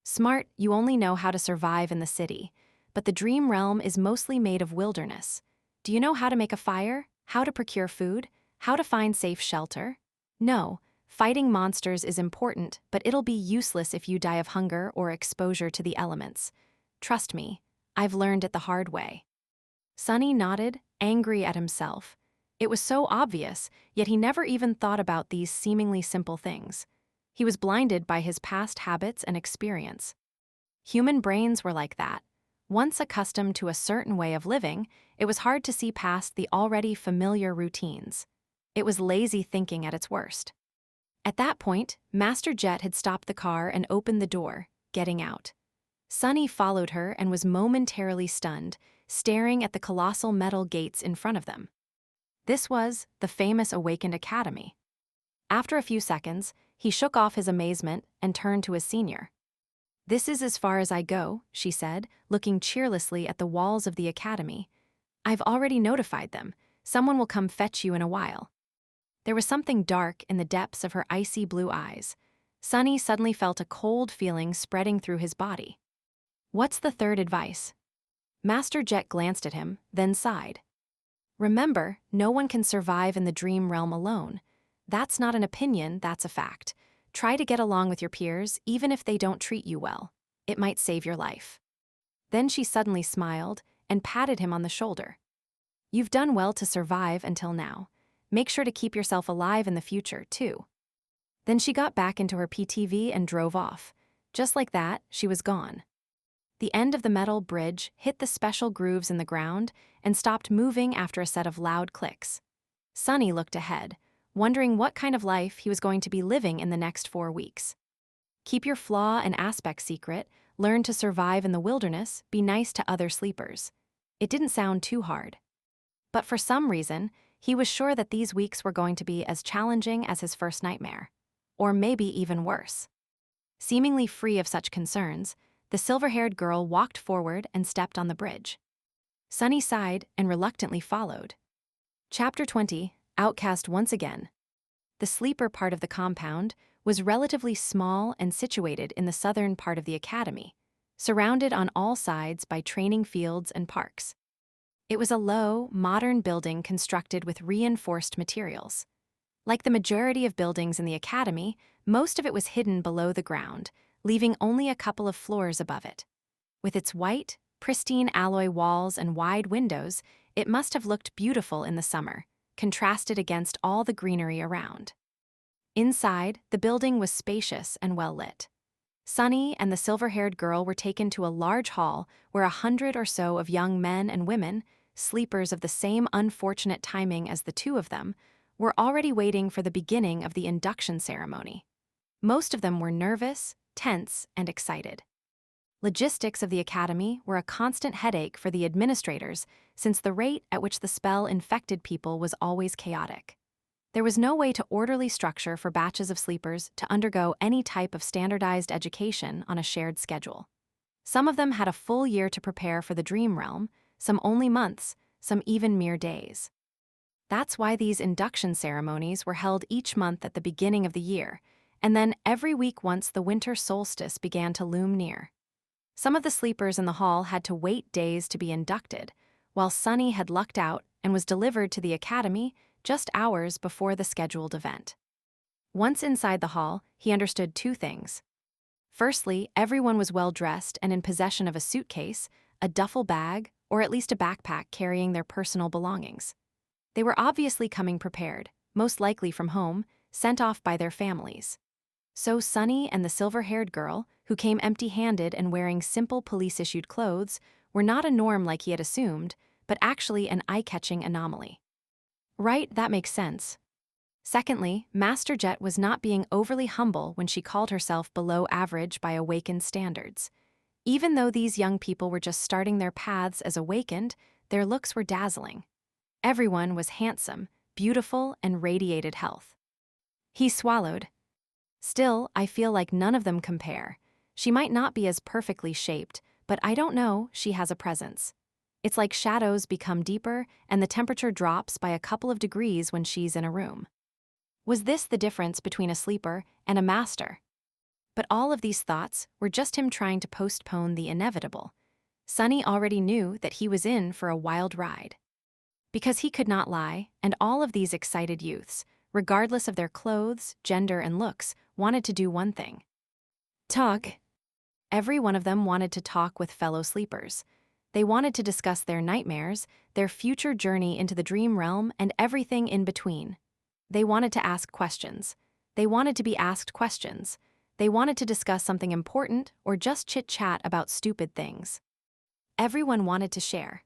Smart, you only know how to survive in the city, but the dream realm is mostly made of wilderness. Do you know how to make a fire? How to procure food? How to find safe shelter? No, fighting monsters is important, but it'll be useless if you die of hunger or exposure to the elements. Trust me, I've learned it the hard way. Sunny nodded, angry at himself. It was so obvious, yet he never even thought about these seemingly simple things. He was blinded by his past habits and experience. Human brains were like that. Once accustomed to a certain way of living, it was hard to see past the already familiar routines. It was lazy thinking at its worst. At that point, Master Jet had stopped the car and opened the door, getting out. Sunny followed her and was momentarily stunned, staring at the colossal metal gates in front of them. This was the famous Awakened Academy. After a few seconds, he shook off his amazement and turned to his senior. "This is as far as I go," she said, looking cheerlessly at the walls of the academy. "I've already notified them. Someone will come fetch you in a while." There was something dark in the depths of her icy blue eyes. Sunny suddenly felt a cold feeling spreading through his body. "What's the third advice?" Master Jet glanced at him, then sighed. "Remember, no one can survive in the dream realm alone. That's not an opinion, that's a fact. Try to get along with your peers, even if they don't treat you well. It might save your life." Then she suddenly smiled and patted him on the shoulder. "You've done well to survive until now. Make sure to keep yourself alive in the future, too." Then she got back into her PTV and drove off. Just like that, she was gone. The end of the metal bridge hit the special grooves in the ground and stopped moving after a set of loud clicks. Sunny looked ahead, wondering what kind of life he was going to be living in the next 4 weeks. Keep your flaw and aspect secret, learn to survive in the wilderness, be nice to other sleepers. It didn't sound too hard. But for some reason, he was sure that these weeks were going to be as challenging as his first nightmare. Or maybe even worse. Seemingly free of such concerns, the silver-haired girl walked forward and stepped on the bridge. Sunny sighed and reluctantly followed. Chapter 20, Outcast Once Again. The sleeper part of the compound was relatively small and situated in the southern part of the academy, surrounded on all sides by training fields and parks. It was a low, modern building constructed with reinforced materials. Like the majority of buildings in the academy, most of it was hidden below the ground, leaving only a couple of floors above it. With its white, pristine alloy walls and wide windows, it must have looked beautiful in the summer, contrasted against all the greenery around. Inside, the building was spacious and well lit. Sunny and the silver-haired girl were taken to a large hall where 100 or so of young men and women, sleepers of the same unfortunate timing as the two of them, were already waiting for the beginning of the induction ceremony. Most of them were nervous, tense, and excited. Logistics of the academy were a constant headache for the administrators since the rate at which the spell infected people was always chaotic. There was no way to orderly structure for batches of sleepers to undergo any type of standardized education on a shared schedule. Some of them had a full year to prepare for the dream realm, some only months, some even mere days. That's why these induction ceremonies were held each month at the beginning of the year, and then every week once the winter solstice began to loom near. Some of the sleepers in the hall had to wait days to be inducted, while Sunny had lucked out and was delivered to the academy just hours before the scheduled event. Once inside the hall, he understood 2 things. Firstly, everyone was well-dressed and in possession of a suitcase, a duffel bag, or at least a backpack carrying their personal belongings. They were obviously coming prepared, most likely from home, sent off by their families. So Sunny and the silver-haired girl, who came empty-handed and wearing simple police-issued clothes, were not a norm like he had assumed, but actually an eye-catching anomaly. Right, that makes sense. Secondly, Master Jet was not being overly humble when she called herself below average by Awakened standards. Even though these young people were just starting their paths as Awakened, their looks were dazzling. Everyone was handsome, beautiful, and radiated health. He swallowed. Still, I feel like none of them compare. She might not be as perfectly shaped, but I don't know, she has a presence. It's like shadows become deeper and the temperature drops by a couple of degrees when she's in a room. Was this the difference between a sleeper and a master? But all of these thoughts were just him trying to postpone the inevitable. Sunny already knew that he was in for a wild ride. Because he could not lie, and all of these excited youths, regardless of their clothes, gender, and looks, wanted to do one thing. Talk. Every one of them wanted to talk with fellow sleepers. They wanted to discuss their nightmares, their future journey into the dream realm, and everything in between. They wanted to ask questions. They wanted to be asked questions. They wanted to discuss something important or just chit-chat about stupid things. Everyone wanted to share.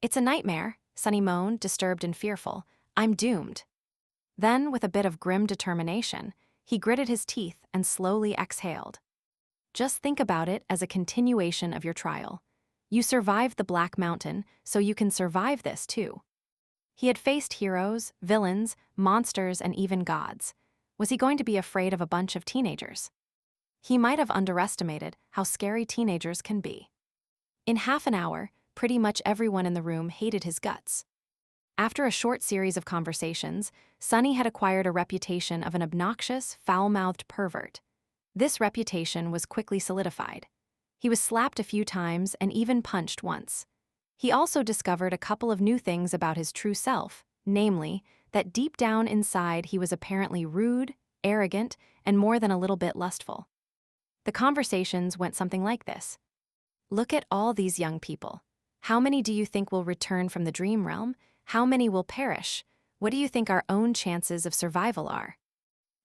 It's a nightmare, Sunny moaned, disturbed and fearful. I'm doomed. Then, with a bit of grim determination, he gritted his teeth and slowly exhaled. Just think about it as a continuation of your trial. You survived the Black Mountain, so you can survive this too. He had faced heroes, villains, monsters, and even gods. Was he going to be afraid of a bunch of teenagers? He might have underestimated how scary teenagers can be. In half an hour, pretty much everyone in the room hated his guts. After a short series of conversations, Sunny had acquired a reputation of an obnoxious, foul-mouthed pervert. This reputation was quickly solidified. He was slapped a few times and even punched once. He also discovered a couple of new things about his true self, namely, that deep down inside he was apparently rude, arrogant, and more than a little bit lustful. The conversations went something like this. Look at all these young people. How many do you think will return from the dream realm? How many will perish? What do you think our own chances of survival are?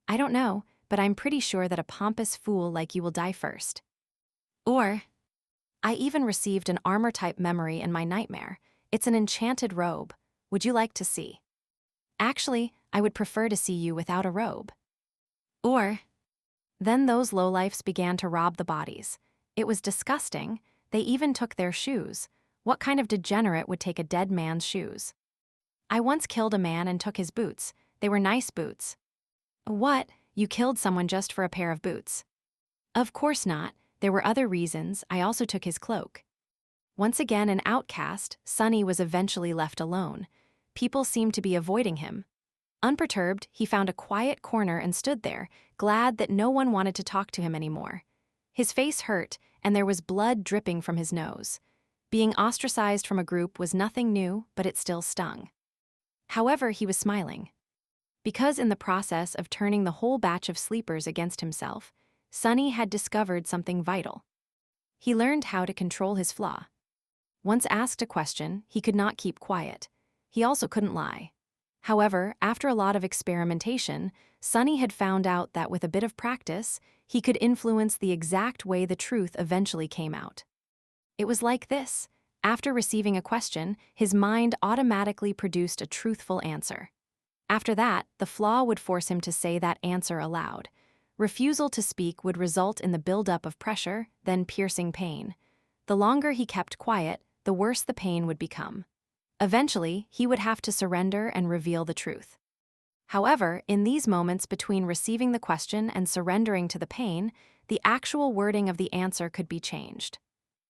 I don't know, but I'm pretty sure that a pompous fool like you will die first. Or, I even received an armor-type memory in my nightmare. It's an enchanted robe. Would you like to see? Actually, I would prefer to see you without a robe. Or, then those lowlifes began to rob the bodies. It was disgusting. They even took their shoes. What kind of degenerate would take a dead man's shoes? I once killed a man and took his boots. They were nice boots. What? You killed someone just for a pair of boots? Of course not. There were other reasons. I also took his cloak. Once again an outcast, Sunny was eventually left alone. People seemed to be avoiding him. Unperturbed, he found a quiet corner and stood there, glad that no one wanted to talk to him anymore. His face hurt, and there was blood dripping from his nose. Being ostracized from a group was nothing new, but it still stung. However, he was smiling. Because in the process of turning the whole batch of sleepers against himself, Sunny had discovered something vital. He learned how to control his flaw. Once asked a question, he could not keep quiet. He also couldn't lie. However, after a lot of experimentation, Sunny had found out that with a bit of practice, he could influence the exact way the truth eventually came out. It was like this. After receiving a question, his mind automatically produced a truthful answer. After that, the flaw would force him to say that answer aloud. Refusal to speak would result in the buildup of pressure, then piercing pain. The longer he kept quiet, the worse the pain would become. Eventually, he would have to surrender and reveal the truth. However, in these moments between receiving the question and surrendering to the pain, the actual wording of the answer could be changed.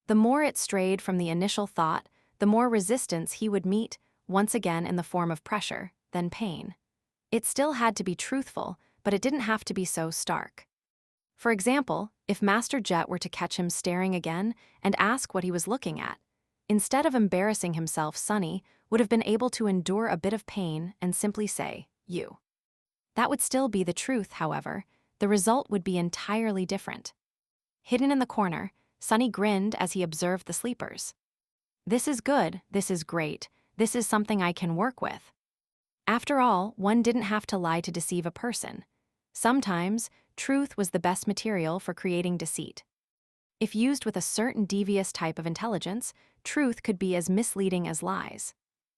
The more it strayed from the initial thought, the more resistance he would meet, once again in the form of pressure, then pain. It still had to be truthful, but it didn't have to be so stark. For example, if Master Jet were to catch him staring again and ask what he was looking at, instead of embarrassing himself, Sunny would have been able to endure a bit of pain and simply say, "You." That would still be the truth, however. The result would be entirely different. Hidden in the corner, Sunny grinned as he observed the sleepers. This is good, this is great, this is something I can work with. After all, one didn't have to lie to deceive a person. Sometimes, truth was the best material for creating deceit. If used with a certain devious type of intelligence, truth could be as misleading as lies.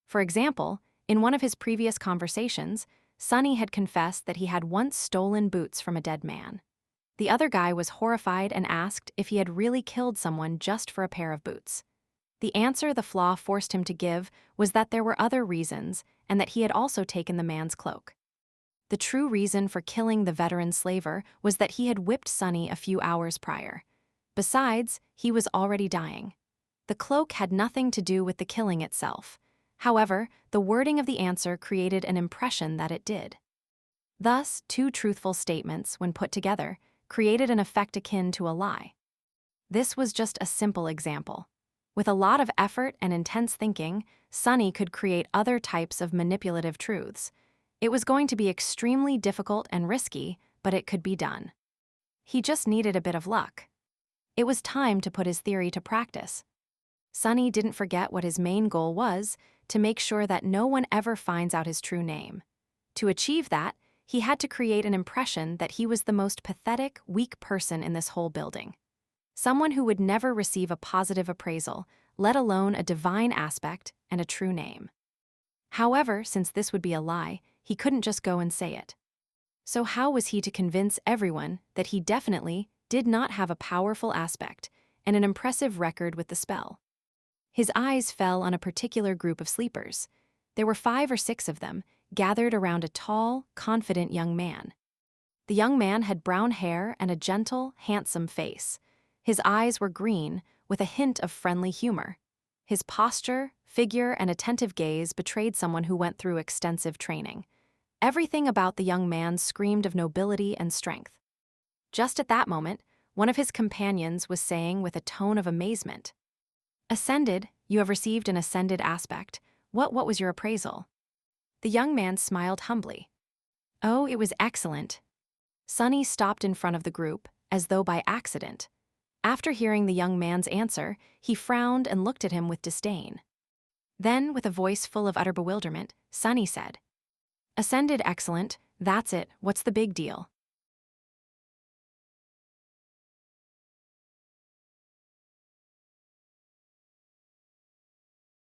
For example, in one of his previous conversations, Sunny had confessed that he had once stolen boots from a dead man. The other guy was horrified and asked if he had really killed someone just for a pair of boots. The answer the flaw forced him to give was that there were other reasons and that he had also taken the man's cloak. The true reason for killing the veteran slaver was that he had whipped Sunny a few hours prior. Besides, he was already dying. The cloak had nothing to do with the killing itself. However, the wording of the answer created an impression that it did. Thus, two truthful statements, when put together, created an effect akin to a lie. This was just a simple example. With a lot of effort and intense thinking, Sunny could create other types of manipulative truths. It was going to be extremely difficult and risky, but it could be done. He just needed a bit of luck. It was time to put his theory to practice. Sunny didn't forget what his main goal was, to make sure that no one ever finds out his true name. To achieve that, he had to create an impression that he was the most pathetic, weak person in this whole building. Someone who would never receive a positive appraisal, let alone a divine aspect and a true name. However, since this would be a lie, he couldn't just go and say it. So how was he to convince everyone that he definitely did not have a powerful aspect and an impressive record with the spell? His eyes fell on a particular group of sleepers. There were 5 or 6 of them, gathered around a tall, confident young man. The young man had brown hair and a gentle, handsome face. His eyes were green, with a hint of friendly humor. His posture, figure, and attentive gaze betrayed someone who went through extensive training. Everything about the young man screamed of nobility and strength. Just at that moment, one of his companions was saying with a tone of amazement, "Ascended, you have received an ascended aspect. What was your appraisal?" The young man smiled humbly. "Oh, it was excellent." Sunny stopped in front of the group, as though by accident. After hearing the young man's answer, he frowned and looked at him with disdain. Then, with a voice full of utter bewilderment, Sunny said, "Ascended excellent, that's it, what's the big deal?"